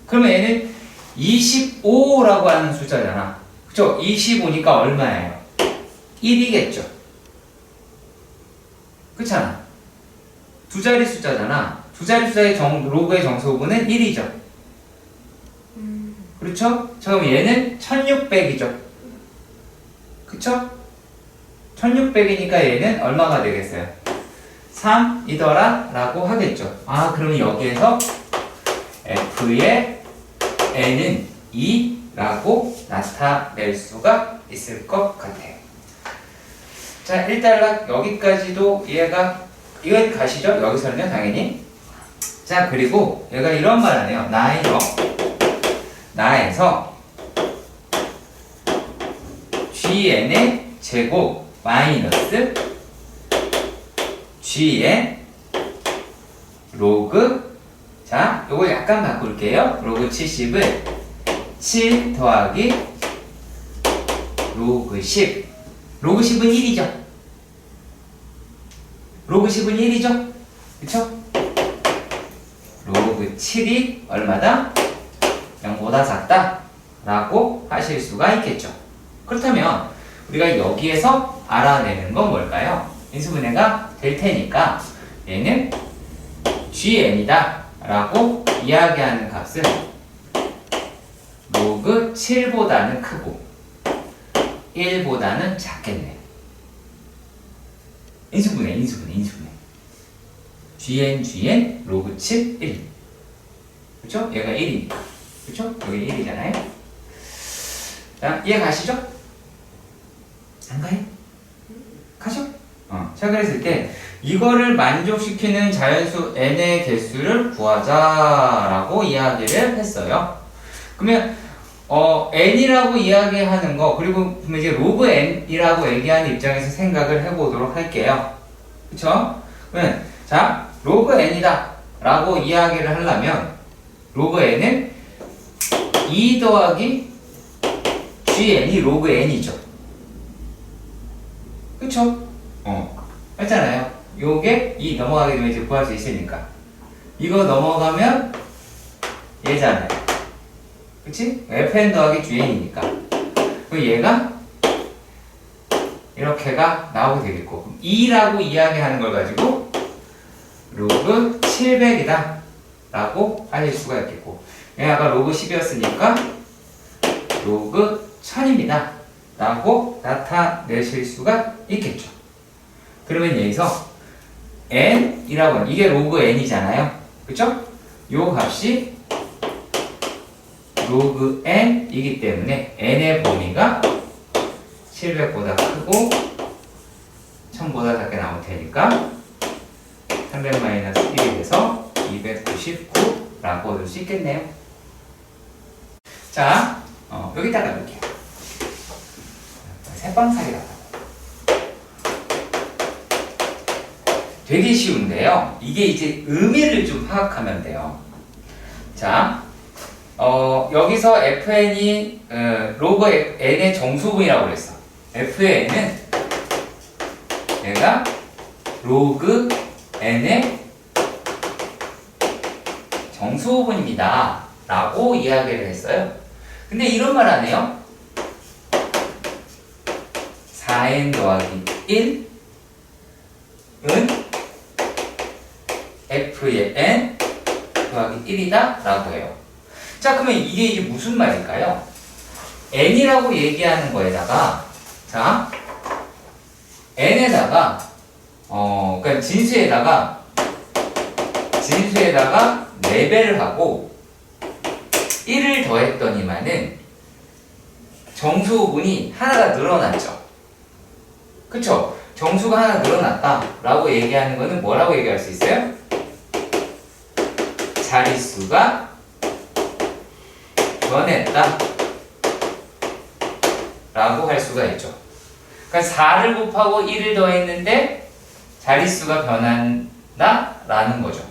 그러면 얘는 25라고 하는 숫자잖아. 그쵸? 25니까 얼마예요? 1이겠죠. 그렇잖아. 두 자리 숫자잖아. 두 자리 숫자의 로그의 정수분은 1이죠. 그렇죠? 자, 그럼 얘는 1600이죠. 그쵸? 1600이니까 얘는 얼마가 되겠어요? 3이더라 라고 하겠죠. 아, 그러면 여기에서 F의 N은 2라고 나타낼 수가 있을 것 같아요. 자, 일단 여기까지도 이해가 이건 가시죠? 여기서는요, 당연히. 자, 그리고 얘가 이런 말 하네요. 나에서 GN의 제곱 마이너스 G의 로그, 자, 요거 약간 바꿀게요. 로그 70을 7 더하기 로그 10. 로그 10은 1이죠. 로그 10은 1이죠. 그쵸? 로그 7이 얼마다? 0보다 작다 라고 하실 수가 있겠죠. 그렇다면 우리가 여기에서 알아내는 건 뭘까요? 인수분해가 될 테니까 얘는 GN이다 라고 이야기하는 값은 로그 7보다는 크고 1보다는 작겠네요. 인수분해 GN 로그 7 1. 그쵸? 얘가 1이니까. 그쵸? 여기 1이잖아요. 자, 이해 가시죠? 안 가요? 가죠? 자, 그랬을 때 이거를 만족시키는 자연수 n의 개수를 구하자라고 이야기를 했어요. 그러면 n이라고 이야기하는 거, 그리고 이제 로그 n이라고 얘기하는 입장에서 생각을 해보도록 할게요. 그쵸? 그러면, 자, 로그 n이다 라고 이야기를 하려면, 로그 n은 2 더하기 gn이 로그 n이죠. 그쵸? 했잖아요. 요게 2 넘어가게 되면 이제 구할 수 있으니까. 이거 넘어가면 얘잖아요. 그치? fn 더하기 gn이니까. 그럼 얘가 이렇게가 나오게 되겠고, 그럼 2라고 이야기하는 걸 가지고 로그 700이다 라고 알릴 수가 있겠고, 얘가 아까 로그 10이었으니까 로그 1000입니다 라고 나타내실 수가 있겠죠. 그러면 여기서 n이라고 하는, 이게 로그 n이잖아요. 그쵸? 요 값이 로그 n이기 때문에 n의 범위가 700보다 크고 1000보다 작게 나올 테니까 300-1이 돼서 299라고 얻을 수 있겠네요. 자, 여기다가 놓을게요. 새빵살이라고. 되게 쉬운데요. 이게 이제 의미를 좀 파악하면 돼요. 자, 여기서 fn이 로그 n의 정수분이라고 그랬어. fn은 얘가 로그 n의 정수분입니다 라고 이야기를 했어요. 근데 이런 말 안 해요. 4n 더하기 1은 f의 n 더하기 1이다 라고 해요. 자, 그러면 이게 이제 무슨 말일까요? n이라고 얘기하는 거에다가, 자, n에다가, 그러니까 진수에다가 4배를 하고 1을 더했더니만은 정수분이 하나가 늘어났죠. 그쵸? 정수가 하나 늘어났다 라고 얘기하는 거는 뭐라고 얘기할 수 있어요? 자릿수가 변했다 라고 할 수가 있죠. 그러니까 4를 곱하고 1을 더했는데 자릿수가 변한다 라는 거죠.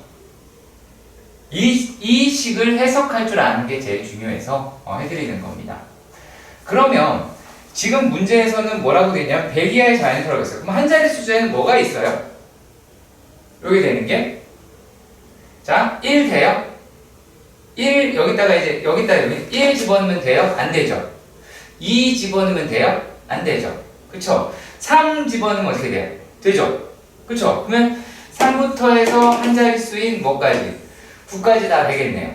이 식을 해석할 줄 아는 게 제일 중요해서 해드리는 겁니다. 그러면 지금 문제에서는 뭐라고 되냐면 100 이하의 자연수라고 했어요. 그럼 한 자리 숫자에는 뭐가 있어요? 여기 되는 게, 자, 1 돼요? 1 여기다가 이제 여기 1 집어넣으면 돼요? 안 되죠. 2 집어넣으면 돼요? 안 되죠. 그쵸? 3 집어넣으면 어떻게 돼요? 되죠. 그쵸? 그러면 3부터 해서 한 자릿수인 뭐까지? 9까지 다 되겠네요.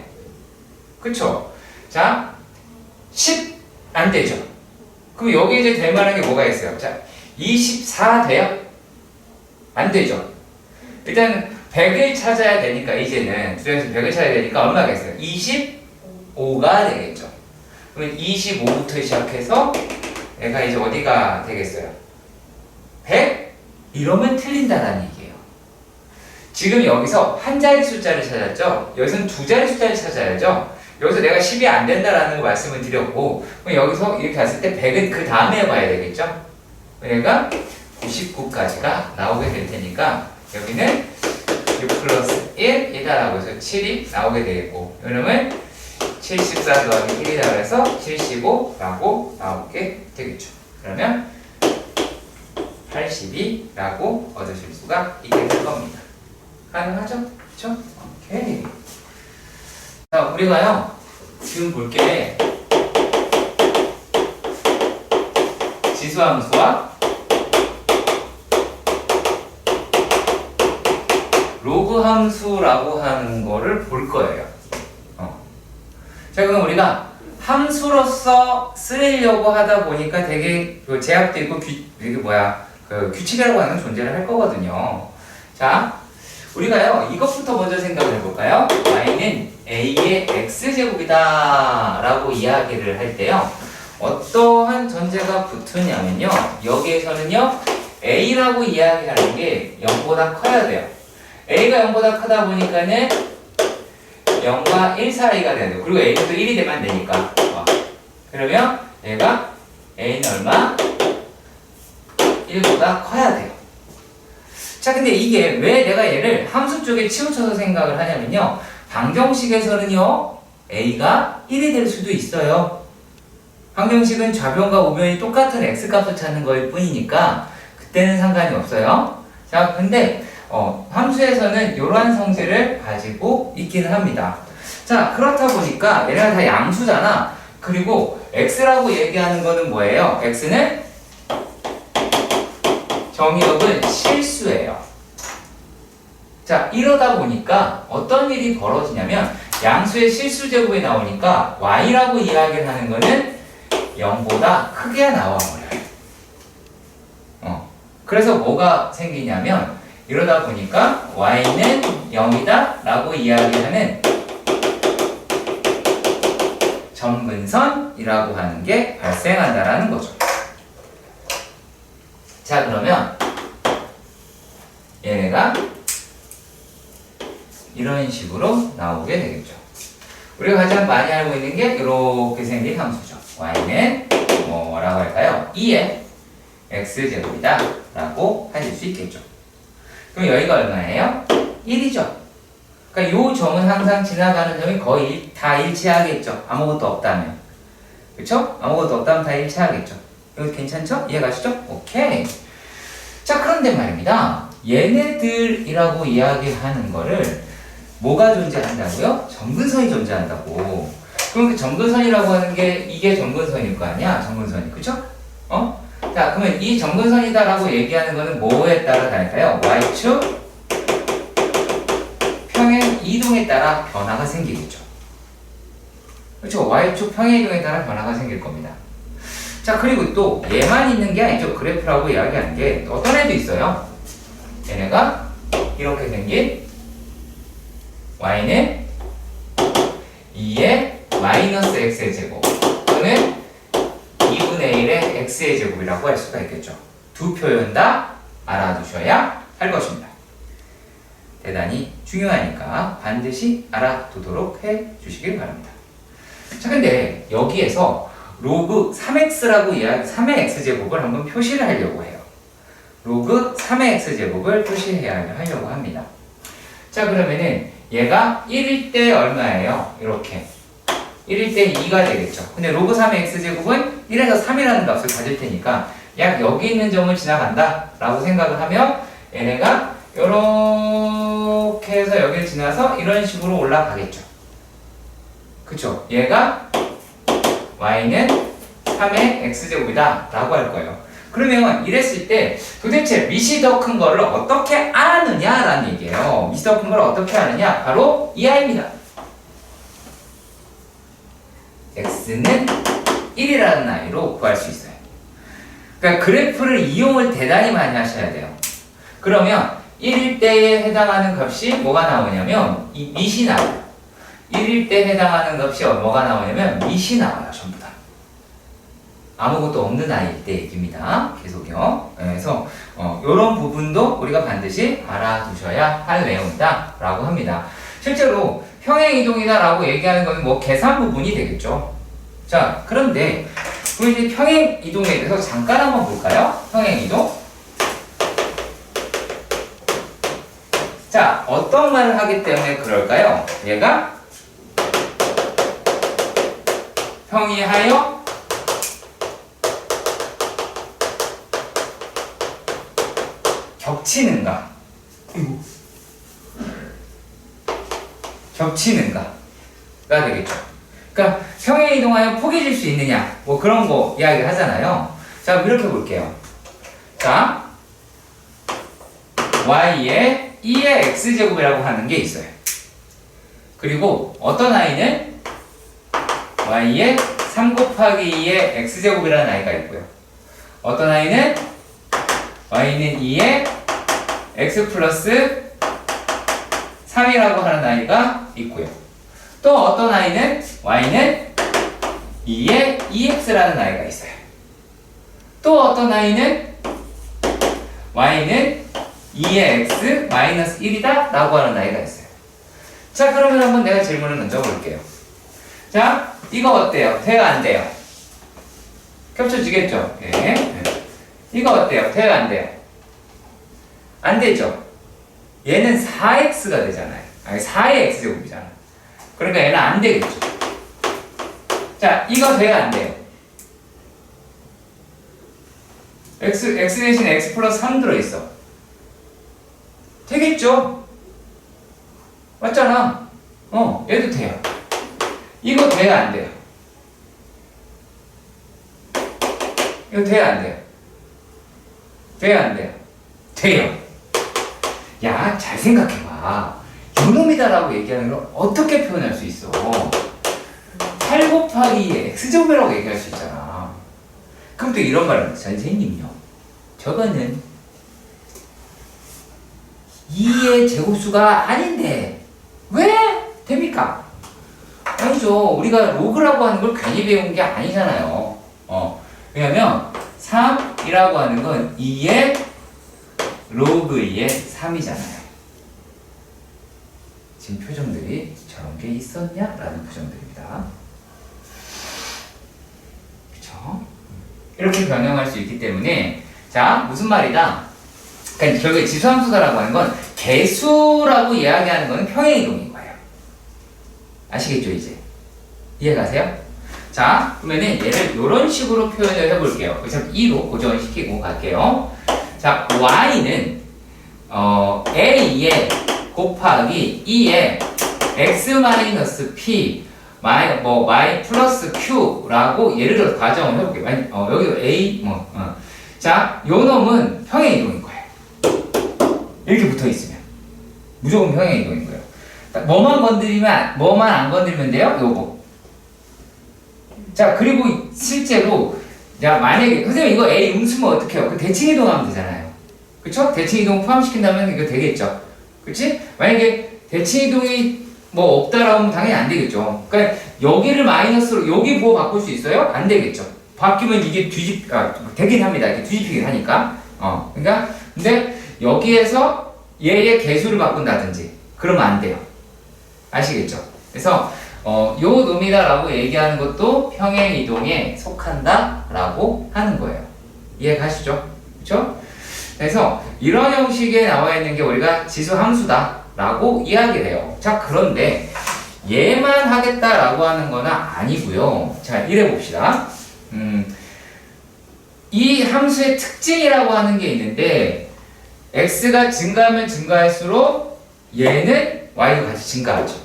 그쵸? 자, 10 안 되죠. 그럼 여기 이제 될 만한 게 뭐가 있어요? 자, 24 돼요? 안 되죠. 일단 100을 찾아야 되니까 이제는 두장에서 100을 찾아야 되니까 얼마겠어요? 25가 되겠죠. 그러면 25부터 시작해서 얘가 이제 어디가 되겠어요? 100? 이러면 틀린다는 얘기예요. 지금 여기서 한 자리 숫자를 찾았죠? 여기서는 두 자리 숫자를 찾아야죠? 여기서 내가 10이 안 된다라는 거 말씀을 드렸고, 그럼 여기서 이렇게 봤을 때 100은 그 다음에 봐야 되겠죠? 얘가 99까지가 나오게 될 테니까 여기는 6 플러스 1이다라고 해서 7이 나오게 되겠고, 이러면 74 더하기 1이라고 해서 75라고 나오게 되겠죠. 그러면 82라고 얻으실 수가 있게 될 겁니다. 가능하죠? 그쵸? 오케이. 자, 우리가요, 지금 볼 게 지수함수와 로그 함수라고 하는 거를 볼 거예요. 자, 그럼 우리가 함수로서 쓰려고 하다 보니까 되게 제약도 있고 규칙이라고 하는 존재를 할 거거든요. 자, 우리가요, 이것부터 먼저 생각을 해볼까요? y는 a의 x제곱이다 라고 이야기를 할 때요, 어떠한 전제가 붙으냐면요, 여기에서는요, a라고 이야기하는 게 0보다 커야 돼요. a가 0보다 크다 보니까는 0과 1 사이가 되는, 그리고 a는 또 1이 되면 안 되니까 그러면 얘가 a는 얼마? 1보다 커야 돼요. 자, 근데 이게 왜 내가 얘를 함수 쪽에 치우쳐서 생각을 하냐면요. 방정식에서는요, a가 1이 될 수도 있어요. 방정식은 좌변과 우변이 똑같은 x값을 찾는 거일 뿐이니까 그때는 상관이 없어요. 자, 근데 함수에서는 이러한 성질을 가지고 있기는 합니다. 자, 그렇다 보니까 얘네가 다 양수잖아. 그리고 x라고 얘기하는 거는 뭐예요? x는 정의역은 실수예요. 자, 이러다 보니까 어떤 일이 벌어지냐면 양수의 실수 제곱이 나오니까 y라고 이야기를 하는 거는 0보다 크게 나와버려요. 그래서 뭐가 생기냐면 이러다 보니까 y는 0이다 라고 이야기하는 점근선이라고 하는 게 발생한다라는 거죠. 자, 그러면 얘네가 이런 식으로 나오게 되겠죠. 우리가 가장 많이 알고 있는 게 이렇게 생긴 함수죠. y는 뭐라고 할까요? 2의 x제곱이다 라고 하실 수 있겠죠. 그럼 여기가 얼마예요? 1이죠. 그러니까 이 점은 항상 지나가는 점이 거의 다 일치하겠죠. 아무것도 없다면. 그쵸? 아무것도 없다면 다 일치하겠죠. 이거 괜찮죠? 이해가시죠? 오케이. 자, 그런데 말입니다. 얘네들이라고 이야기하는 거를 뭐가 존재한다고요? 점근선이 존재한다고. 그럼 그 점근선이라고 하는 게 이게 점근선일 거 아니야? 점근선이. 그쵸? 자, 그러면 이 점근선이다라고 얘기하는 거는 뭐에 따라 다를까요? y축 평행 이동에 따라 변화가 생기겠죠. 그렇죠? y축 평행 이동에 따라 변화가 생길 겁니다. 자, 그리고 또 얘만 있는 게 아니죠. 그래프라고 이야기하는 게 어떤 애도 있어요. 얘네가 이렇게 생긴 y는 2의 마이너스 x의 제곱 또는 2분의 1의 x의 제곱이라고 할 수가 있겠죠. 두 표현 다 알아두셔야 할 것입니다. 대단히 중요하니까 반드시 알아두도록 해 주시길 바랍니다. 자, 근데 여기에서 로그 3x라고 이야기, 3의 x제곱을 한번 표시를 하려고 해요. 로그 3의 x제곱을 표시해야 하려고 합니다. 자, 그러면은 얘가 1일 때 얼마예요? 이렇게 1일 때 2가 되겠죠. 근데 로그 3의 x제곱은 1에서 3이라는 값을 가질 테니까 약 여기 있는 점을 지나간다 라고 생각을 하면 얘네가 이렇게 해서 여기를 지나서 이런 식으로 올라가겠죠. 그쵸? 얘가 y는 3의 x제곱이다 라고 할 거예요. 그러면 이랬을 때 도대체 밑이 더 큰 거를 어떻게 아느냐 라는 얘기예요. 밑이 더 큰 걸 어떻게 아느냐? 바로 이 아이입니다. x는 1이라는 아이로 구할 수 있어요. 그러니까 그래프를 이용을 대단히 많이 하셔야 돼요. 그러면 1일 때에 해당하는 값이 뭐가 나오냐면 이 밑이 나와요. 1일 때 해당하는 값이 뭐가 나오냐면 밑이 나와요. 전부 다. 아무것도 없는 아이일 때 얘기입니다. 계속요. 그래서 이런 부분도 우리가 반드시 알아두셔야 할 내용이다 라고 합니다. 실제로 평행이동이다 라고 얘기하는 건 뭐 계산 부분이 되겠죠. 자, 그런데 우리 이제 평행이동에 대해서 잠깐 한번 볼까요? 평행이동. 자, 어떤 말을 하기 때문에 그럴까요? 얘가 평이하여 겹치는가? 겹치는가가 되겠죠. 그러니까 평행 이동하여 포개질 수 있느냐, 뭐 그런 거 이야기를 하잖아요. 자, 이렇게 볼게요. 자, y의 2의 x제곱이라고 하는 게 있어요. 그리고 어떤 아이는 y의 3 곱하기 2의 x제곱이라는 아이가 있고요. 어떤 아이는 y는 2의 x 플러스 3이라고 하는 아이가 있고요. 또 어떤 아이는 y는 2의 2x라는 아이가 있어요. 또 어떤 아이는 y는 2의 x 마이너스 1이다 라고 하는 아이가 있어요. 자, 그러면 한번 내가 질문을 던져볼게요. 자, 이거 어때요? 돼요? 안 돼요? 겹쳐지겠죠? 네. 이거 어때요? 돼요? 안 돼요? 안 되죠? 얘는 4x가 되잖아요. 아니 4의 x제곱이잖아. 그러니까 얘는 안 되겠죠. 자, 이거 돼요? 안 돼요? x 대신 x 플러스 3 들어있어. 되겠죠? 맞잖아. 얘도 돼요. 이거 돼요? 안 돼요? 이거 돼요? 안 돼요? 돼요? 안 돼요? 돼요. 야, 잘 생각해봐. 요놈이다라고 얘기하는 걸 어떻게 표현할 수 있어? 8 곱하기 2의 x제곱이라고 얘기할 수 있잖아. 그럼 또 이런 말을 합니다. 선생님요, 저거는 2의 제곱수가 아닌데 왜 됩니까? 아니죠. 우리가 로그라고 하는 걸 괜히 배운 게 아니잖아요. 왜냐면 3이라고 하는 건 2의 로그 2의 3이잖아요. 지금 표정들이 저런 게 있었냐? 라는 표정들입니다. 그쵸? 이렇게 변형할 수 있기 때문에, 자, 무슨 말이다? 그러니까 결국에 지수함수다라고 하는 건 개수라고 이야기하는 건 평행이동인 거예요. 아시겠죠, 이제? 이해가세요? 자, 그러면은 얘를 이런 식으로 표현을 해볼게요. 그래서 2로 고정시키고 갈게요. 자, y는 a에 곱하기 2에 x-p y 플러스 q라고 예를 들어서 가정을 해볼게요. 여기 a 자, 요 놈은 평행이동인 거예요. 이렇게 붙어있으면 무조건 평행이동인 거예요. 뭐만 안 건드리면 돼요? 요거. 자, 그리고 실제로, 자, 만약에 선생님 이거 a 음수면 어떻게 해요? 그 대칭이동하면 되잖아요. 그쵸? 대칭이동 포함시킨다면 이거 되겠죠. 그치? 만약에 대칭이동이 뭐 없다라고 하면 당연히 안 되겠죠. 그러니까 여기를 마이너스로 여기 부호 바꿀 수 있어요? 안 되겠죠. 바뀌면 이게 되긴 합니다. 이렇게 뒤집히긴 하니까. 그러니까 근데 여기에서 얘의 개수를 바꾼다든지 그러면 안 돼요. 아시겠죠? 그래서 요 놈이다라고 얘기하는 것도 평행이동에 속한다라고 하는 거예요. 이해 가시죠? 그렇죠? 그래서 이런 형식에 나와 있는 게 우리가 지수함수다라고 이야기를 해요. 자, 그런데 얘만 하겠다라고 하는 건 아니고요. 자, 이래 봅시다. 이 함수의 특징이라고 하는 게 있는데 x가 증가하면 증가할수록 얘는 y도 같이 증가하죠.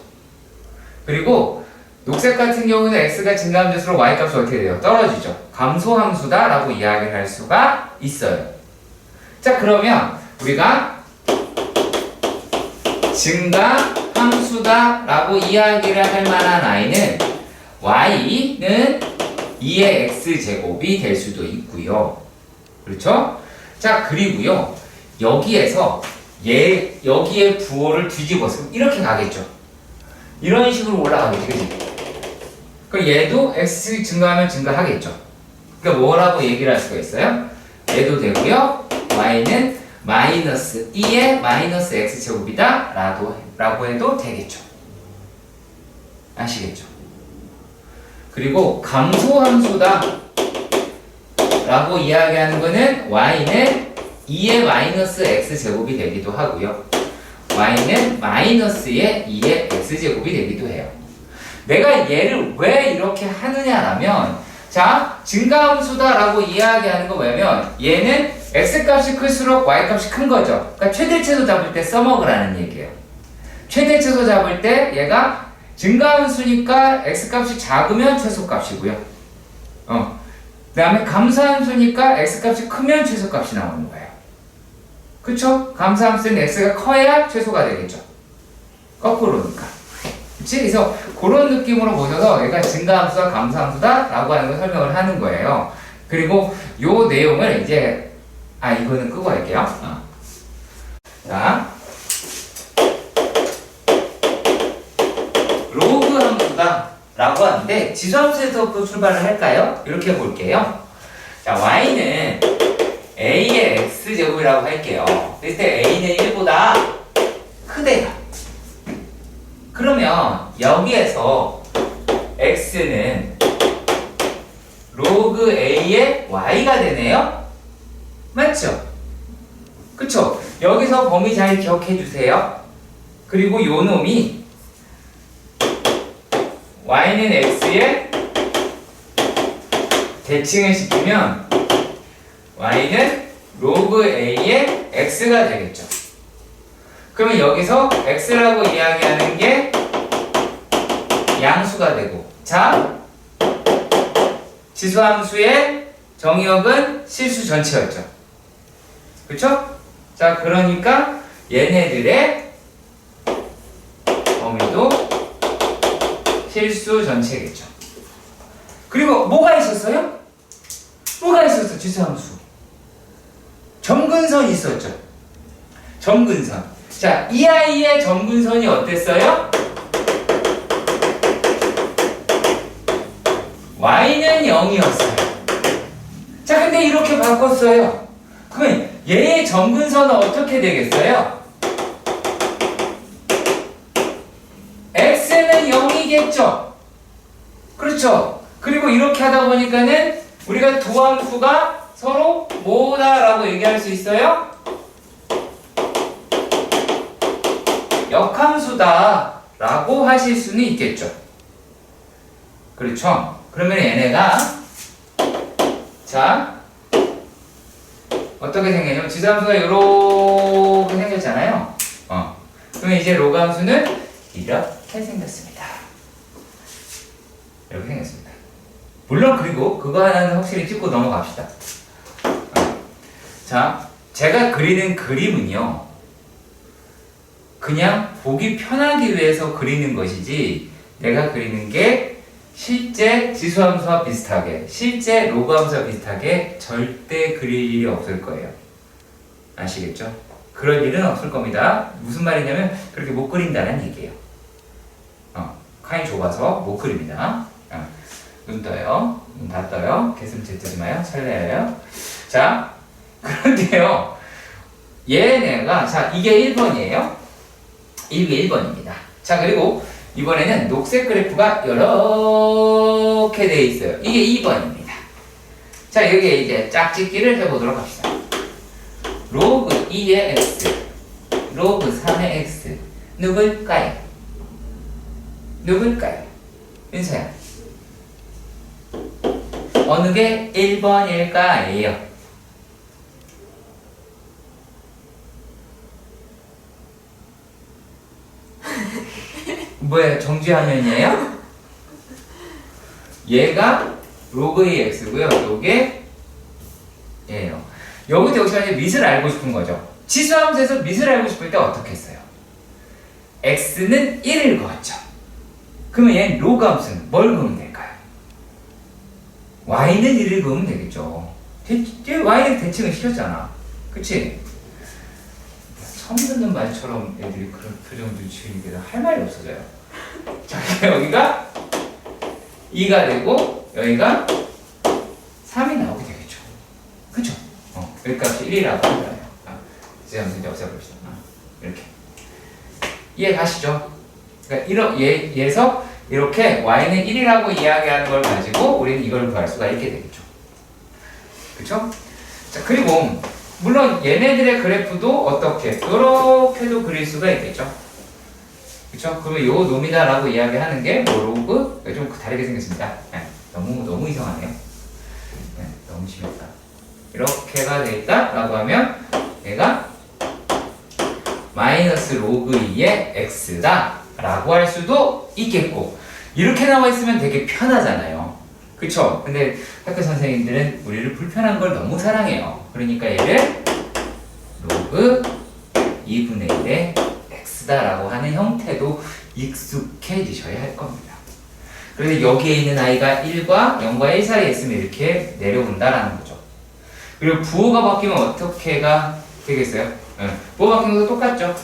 그리고 녹색 같은 경우는 x가 증가하면 될수록 y 값이 어떻게 돼요? 떨어지죠. 감소함수다 라고 이야기를 할 수가 있어요. 자, 그러면 우리가 증가함수다 라고 이야기를 할 만한 y는 y는 2의 x제곱이 될 수도 있고요. 그렇죠? 자, 그리고요, 여기에서 여기에 부호를 뒤집어서 이렇게 가겠죠. 이런 식으로 올라가겠지, 그치? 그럼 얘도 x 증가하면 증가하겠죠. 그러니까 뭐라고 얘기를 할 수가 있어요? 얘도 되고요, y는 마이너스 2의 마이너스 x제곱이다 라고 해도 되겠죠. 아시겠죠? 그리고 감소함수다 라고 이야기하는 거는 y는 2의 마이너스 x제곱이 되기도 하고요, y는 마이너스의 2의 x제곱이 되기도 해요. 내가 얘를 왜 이렇게 하느냐라면, 자, 증가함수다라고 이야기하는 거 뭐냐면 얘는 x값이 클수록 y값이 큰 거죠. 그러니까 최대치수 잡을 때 써먹으라는 얘기예요. 최대치수 잡을 때 얘가 증가함수니까 x값이 작으면 최소값이고요. 그 다음에 감소함수니까 x값이 크면 최소값이 나오는 거예요. 그쵸? 감소함수는 x가 커야 최소가 되겠죠. 거꾸로니까. 그치? 그래서 그런 느낌으로 보셔서 얘가 증가함수다, 감소함수다 라고 하는 걸 설명을 하는 거예요. 그리고 요 내용을 이제, 이거는 끄고 할게요. 자, 로그 함수다 라고 하는데 지수함수에서 출발을 할까요? 이렇게 볼게요. 자, y는 a의 x제곱이라고 할게요. 그랬을 때 a는 1보다 크대요. 그러면 여기에서 x는 로그 A의 Y가 되네요. 맞죠? 그쵸? 여기서 범위 잘 기억해 주세요. 그리고 요 놈이 Y는 X에 대칭을 시키면 Y는 로그 A의 X가 되겠죠. 그러면 여기서 X라고 이야기하는 게 양수가 되고, 자, 지수함수의 정의역은 실수 전체였죠. 그쵸? 자, 그러니까 얘네들의 범위도 실수 전체겠죠. 그리고 뭐가 있었어요? 뭐가 있었어? 지수함수. 점근선이 있었죠. 점근선. 자, 이 아이의 점근선이 어땠어요? Y는 0이었어요. 자, 근데 이렇게 바꿨어요. 그러면 얘의 점근선은 어떻게 되겠어요? X는 0이겠죠? 그렇죠? 그리고 이렇게 하다 보니까는 우리가 두 함수가 서로 뭐다라고 얘기할 수 있어요? 역함수다 라고 하실 수는 있겠죠. 그렇죠? 그러면 얘네가 자 어떻게 생겼냐면 지수함수가 이렇게 생겼잖아요. 그러면 이제 로그함수는 이렇게 생겼습니다. 이렇게 생겼습니다. 물론 그리고 그거 하나는 확실히 짚고 넘어갑시다. 자, 제가 그리는 그림은요 그냥 보기 편하기 위해서 그리는 것이지, 내가 그리는 게 실제 지수함수와 비슷하게, 실제 로그함수와 비슷하게 절대 그릴 일이 없을 거예요. 아시겠죠? 그럴 일은 없을 겁니다. 무슨 말이냐면 그렇게 못 그린다는 얘기예요. 칸이 좁아서 못 그립니다. 눈 떠요. 눈 다 떠요. 개슴 질뜨지 마요. 설레요. 자, 그런데요. 얘네가, 자, 이게 1번이에요. 이게 1번입니다. 자, 그리고 이번에는 녹색 그래프가 이렇게 돼 있어요. 이게 2번입니다. 자, 여기에 이제 짝짓기를 해보도록 합시다. 로그 2의 x, 로그 3의 x. 누굴까요? 누굴까요? 윤서야. 어느 게 1번일까요? 뭐예요? 정지화면이에요? 얘가 로그 X고요. 요게 얘예요. 여기서 여기서 이제 밑을 알고 싶은 거죠. 지수함수에서 밑을 알고 싶을 때 어떻게 했어요? X는 1을 그었죠. 그러면 얘는 로그함수는 뭘 그으면 될까요? Y는 1을 그으면 되겠죠. Y는 대칭을 시켰잖아. 그치? 처음 듣는 말처럼 애들이 그런 표정들 지으니까 할 말이 없어져요. 자, 여기가 2가 되고 여기가 3이 나오게 되겠죠. 그쵸? 여기 값이 1이라고 하잖아요. 이제 한번 이제 없애봅시다. 이렇게. 이해 가시죠? 그러니까 얘에서 이렇게 y는 1이라고 이야기하는 걸 가지고 우리는 이걸 구할 수가 있게 되겠죠. 그쵸? 자, 그리고 물론 얘네들의 그래프도 어떻게 이렇게도 그릴 수가 있겠죠. 그쵸? 그러면 요 놈이다라고 이야기하는 게 뭐 로그 좀 다르게 생겼습니다. 네, 너무 이상하네요. 네, 너무 심했다. 이렇게가 돼 있다라고 하면 얘가 마이너스 로그 2의 x다 라고 할 수도 있겠고, 이렇게 나와 있으면 되게 편하잖아요. 그쵸? 근데 학교 선생님들은 우리를 불편한 걸 너무 사랑해요. 그러니까 얘를 로그 2분의 1의 x다 라고 하는 형태도 익숙해지셔야 할 겁니다. 그래서 여기에 있는 아이가 1과 0과 1 사이에 있으면 이렇게 내려온다라는 거죠. 그리고 부호가 바뀌면 어떻게가 되겠어요? 부호가 바뀌는 것도 똑같죠?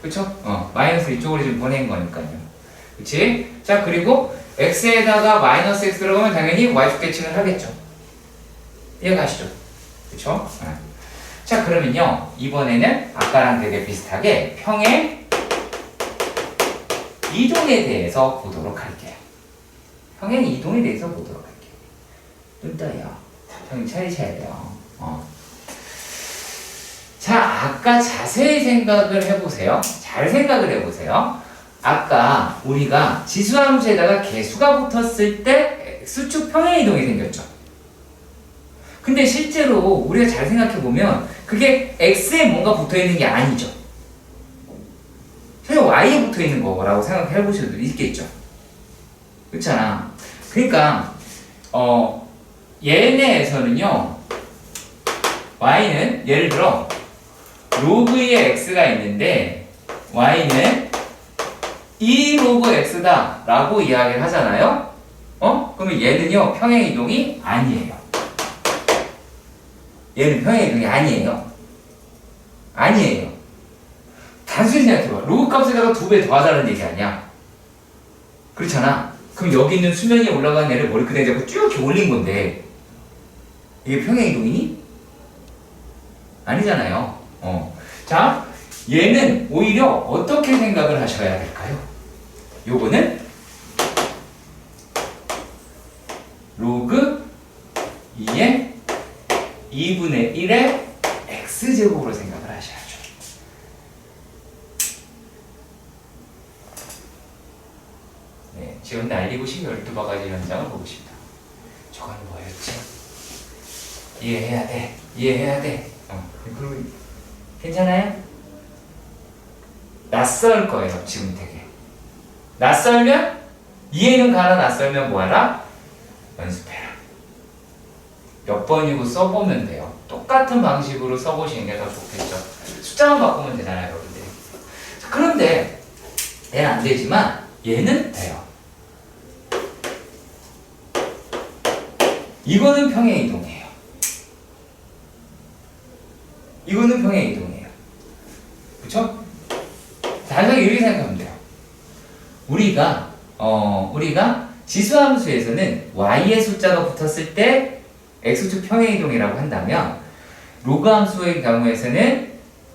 그쵸? 마이너스 이쪽으로 지금 보낸 거니까요. 그치? 자, 그리고 x에다가 마이너스 x 들어가면 당연히 y축 대칭을 하겠죠. 이해가시죠? 그쵸? 자, 그러면요, 이번에는 아까랑 되게 비슷하게 평의 이동에 대해서 보도록 할게요. 평행 이동에 대해서 보도록 할게요. 좀 떠요. 정신 차리셔야 돼요. 자, 아까 자세히 생각을 해보세요. 잘 생각을 해보세요. 아까 우리가 지수함수에다가 개수가 붙었을 때 X축 평행이동이 생겼죠. 근데 실제로 우리가 잘 생각해보면 그게 X에 뭔가 붙어있는 게 아니죠. 그냥 Y에 붙어있는 거라고 생각해 보실 수도 있겠죠. 그렇잖아. 그러니까 얘네에서는요, Y는 예를 들어 로그의 X가 있는데 Y는 2 로그 X다 라고 이야기를 하잖아요. 그러면 얘는요 평행이동이 아니에요. 얘는 평행이동이 아니에요. 아니에요. 단순히 생각해봐. 로그 값에다가 2배 더하자는 얘기 아니야. 그렇잖아. 그럼 여기 있는 수면 위에 올라가는 애를 머리끄댕이 잡고 쭉 이렇게 올린 건데 이게 평행이동이니? 아니잖아요. 자, 얘는 오히려 어떻게 생각을 하셔야 될까요? 요거는 로그 2의 2분의 1의 x제곱으로 생각을 하셔야죠. 네, 지금 날리고 12바가지 현장을 보고 싶다. 저건 뭐였지? 이해해야 돼. 이해해야 돼. 그럼 괜찮아요? 낯설 거예요, 지금 되게. 낯설면, 이해는 가나 낯설면 뭐하라? 연습해라. 몇 번이고 써보면 돼요. 똑같은 방식으로 써보시는 게 더 좋겠죠. 숫자만 바꾸면 되잖아요, 여러분들. 그런데 얘는 안 되지만 얘는 돼요. 이거는 평행이동이에요. 이거는 평행이동이에요. 그쵸? 단순히 이렇게 생각하면 돼요. 우리가 지수함수에서는 y의 숫자가 붙었을 때 x축 평행이동이라고 한다면 로그 함수의 경우에서는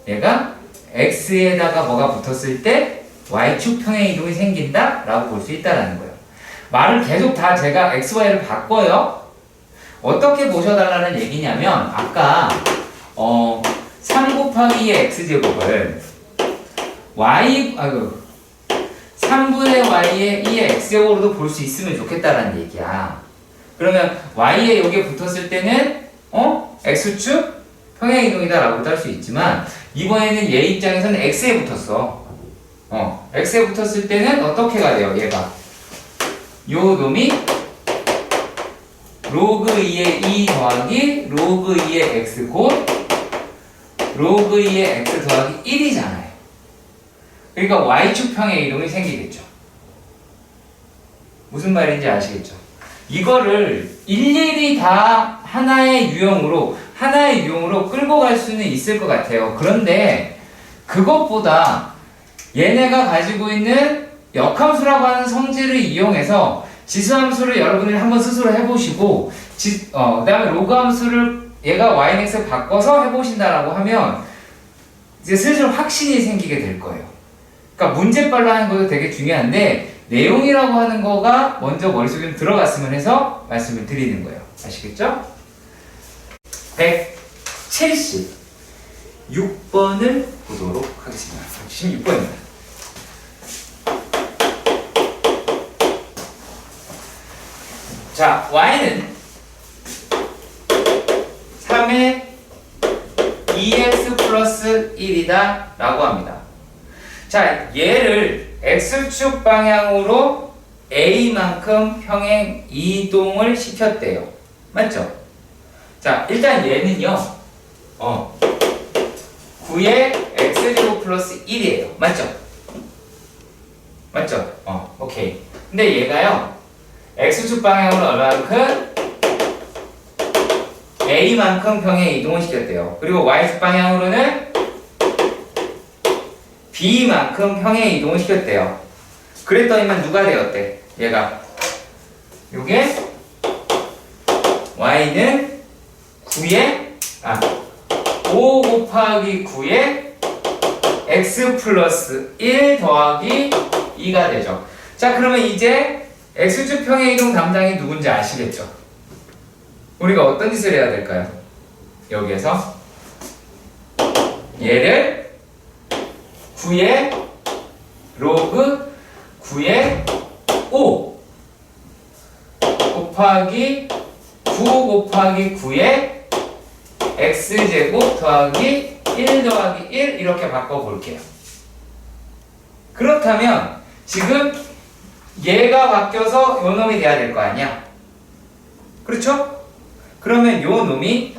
얘가 x에다가 뭐가 붙었을 때 y축 평행이동이 생긴다 라고 볼 수 있다는 거예요. 말을 계속 다 제가 x, y를 바꿔요. 어떻게 보셔달라는 얘기냐면 아까 3 곱하기 2의 x제곱을 3분의 y의 2의 x제곱으로도 볼 수 있으면 좋겠다라는 얘기야. 그러면 y에 여기에 붙었을 때는 x축 평행이동이다 라고도 할 수 있지만 이번에는 얘 입장에서는 x에 붙었어. x에 붙었을 때는 어떻게 가요? 얘가 요 놈이 로그 2의 2 더하기 로그 2의 x 곧 로그 2의 x 더하기 1이잖아요. 그러니까 y축 평행이동이 생기겠죠. 무슨 말인지 아시겠죠? 이거를 일일이 다 하나의 유형으로 끌고 갈 수는 있을 것 같아요. 그런데 그것보다 얘네가 가지고 있는 역함수라고 하는 성질을 이용해서 지수함수를 여러분들이 한번 스스로 해보시고 그 다음에 로그함수를 얘가 yx에 바꿔서 해보신다라고 하면 이제 슬슬 확신이 생기게 될 거예요. 그러니까 문제빨로 하는 것도 되게 중요한데 내용이라고 하는 거가 먼저 머릿속에 좀 들어갔으면 해서 말씀을 드리는 거예요. 아시겠죠? 176번을 보도록 하겠습니다. 176번입니다. 자, y는 3의 2x 플러스 1이다 라고 합니다. 자, 얘를 x축 방향으로 a만큼 평행 이동을 시켰대요. 맞죠? 자, 일단 얘는요 9의 x제곱 플러스 1이에요. 맞죠? 맞죠? 오케이. 근데 얘가요 x축 방향으로 얼마만큼? a만큼 평행 이동을 시켰대요. 그리고 y축 방향으로는 b만큼 평행 이동을 시켰대요. 그랬더니만 누가 되었대? 얘가 요게 y는 5 곱하기 9의 x 플러스 1 더하기 2가 되죠. 자, 그러면 이제 x축 평행 이동 담당이 누군지 아시겠죠? 우리가 어떤 짓을 해야 될까요? 여기에서 얘를 9의 로그 9의 5 곱하기 9 곱하기 9의 x제곱 더하기 1 더하기 1 이렇게 바꿔볼게요. 그렇다면 지금 얘가 바뀌어서 요 놈이 돼야 될 거 아니야? 그렇죠? 그러면 요 놈이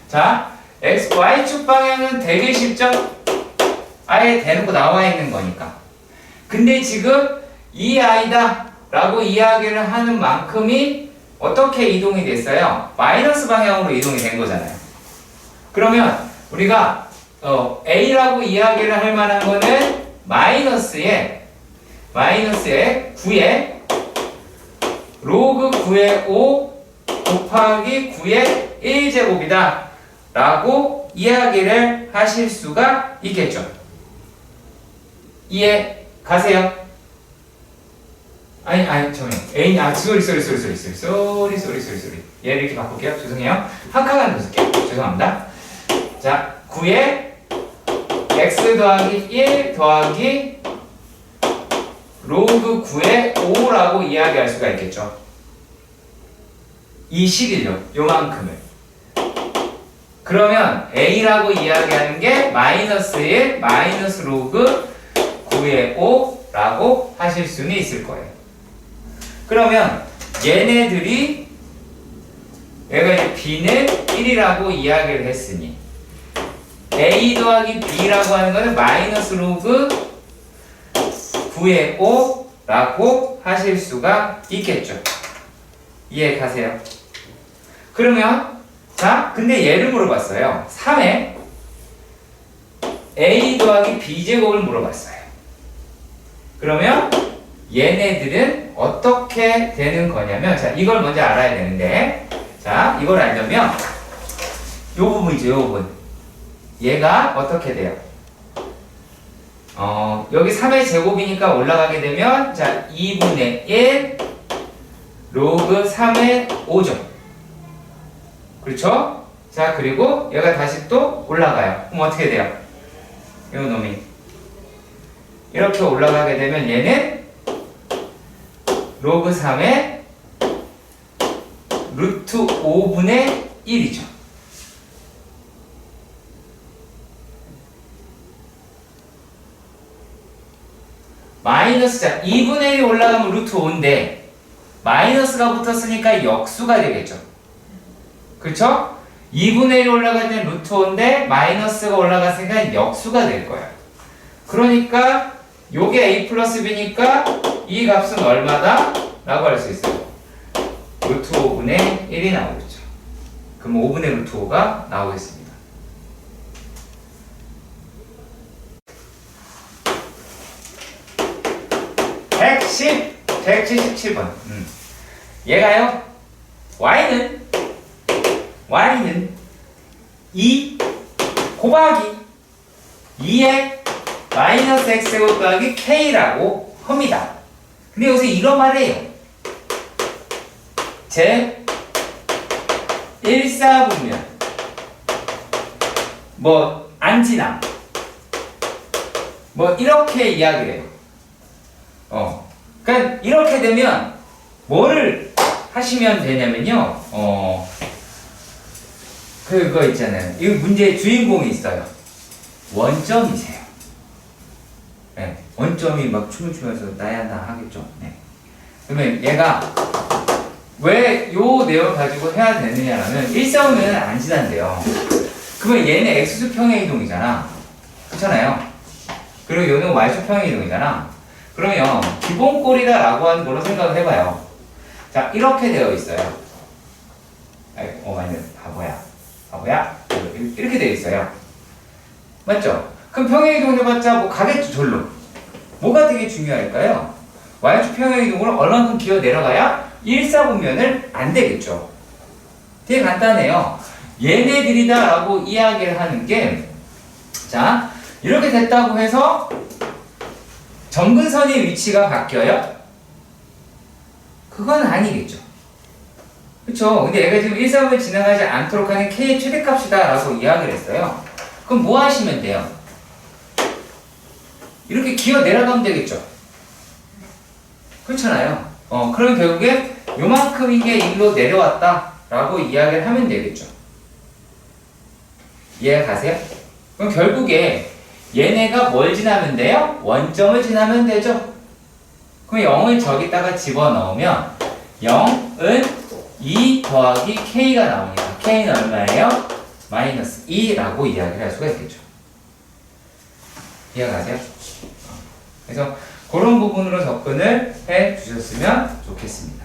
자 y축 방향은 되게 쉽죠? 아예 대놓고 나와 있는 거니까. 근데 지금 이 아이다 라고 이야기를 하는 만큼이 어떻게 이동이 됐어요? 마이너스 방향으로 이동이 된 거잖아요. 그러면 우리가 A라고 이야기를 할 만한 거는 마이너스에 9의 로그 9의 5 곱하기 9의 1제곱이다 라고 이야기를 하실 수가 있겠죠. 이해 가세요? 아니 잠깐만요. A 쏘리 얘를 이렇게 바꿀게요. 죄송해요. 한 칸만 더 쓸게요. 죄송합니다. 자 9의 x 더하기 1 더하기 로그 9의 5라고 이야기할 수가 있겠죠. 이 식을요. 요만큼을. 그러면 A라고 이야기하는 게 마이너스 1 마이너스 로그 9의 5라고 하실 수는 있을 거예요. 그러면 얘네들이 얘가 이제 B는 1이라고 이야기를 했으니 A 더하기 B라고 하는 거는 마이너스 로그 9의 5라고 하실 수가 있겠죠. 이해 가세요? 그러면 자 근데 얘를 물어봤어요. 3에 A 더하기 B제곱을 물어봤어요. 그러면 얘네들은 어떻게 되는 거냐면 자 이걸 먼저 알아야 되는데 자 이걸 알려면 요 부분이죠. 요 부분 얘가 어떻게 돼요? 여기 3의 제곱이니까 올라가게 되면 자 2분의 1 로그 3의 5죠. 그렇죠? 자 그리고 얘가 다시 또 올라가요. 그럼 어떻게 돼요? 요 놈이 이렇게 올라가게 되면 얘는 로그 3의 루트 5분의 1이죠. 마이너스 자 2분의 1이 올라가면 루트 5인데 마이너스가 붙었으니까 역수가 되겠죠. 그렇죠? 2분의 1이 올라갈 때는 루트 5인데 마이너스가 올라갔으니까 역수가 될 거예요. 그러니까 요게 a 플러스 b니까 이 값은 얼마다? 라고 할 수 있어요. 루트 5분의 1이 나오겠죠. 그럼 5분의 루트 5가 나오겠습니다. (110) 177번 얘가요 y는 2 곱하기 2의 마이너스 x제곱 더하기 k라고 합니다. 근데 여기서 이런 말을 해요. 제 1사분면 뭐 안지남 뭐 이렇게 이야기를 해요. 그러니까 이렇게 되면 뭐를 하시면 되냐면요. 그거 있잖아요. 이 문제의 주인공이 있어요. 원점이세요. 네, 원점이 막 춤을 추면서 나야 나 하겠죠. 네. 그러면 얘가 왜 요 내용 가지고 해야 되느냐라면 일사분면은 안 지난대요. 그러면 얘는 x축평의 이동이잖아. 그렇잖아요. 그리고 얘는 y축평의 이동이잖아. 그러면 기본꼴이다라고 하는 걸로 생각을 해봐요. 자 이렇게 되어 있어요. 완전 바보야. 이렇게 되어 있어요. 맞죠? 그럼 평행 이동 해봤자 뭐 가겠죠 절로. 뭐가 되게 중요할까요? y축 평행 이동으로 얼만큼 기어 내려가야 1사분면을 안 되겠죠. 되게 간단해요. 얘네들이다라고 이야기를 하는 게 자 이렇게 됐다고 해서 점근선의 위치가 바뀌어요? 그건 아니겠죠. 그쵸? 근데 얘가 지금 1, 3을 지나가지 않도록 하는 k의 최대값이다 라고 이야기를 했어요. 그럼 뭐 하시면 돼요? 이렇게 기어 내려가면 되겠죠? 그렇잖아요. 그럼 결국에 요만큼인 게 1로 내려왔다 라고 이야기를 하면 되겠죠. 이해가 가세요? 그럼 결국에 얘네가 뭘 지나면 돼요? 원점을 지나면 되죠. 그럼 0을 저기다가 집어넣으면 0은 2 더하기 k가 나오니까 k는 얼마예요? 마이너스 2라고 이야기를 할 수가 있겠죠. 이해가 가세요? 그래서 그런 부분으로 접근을 해 주셨으면 좋겠습니다.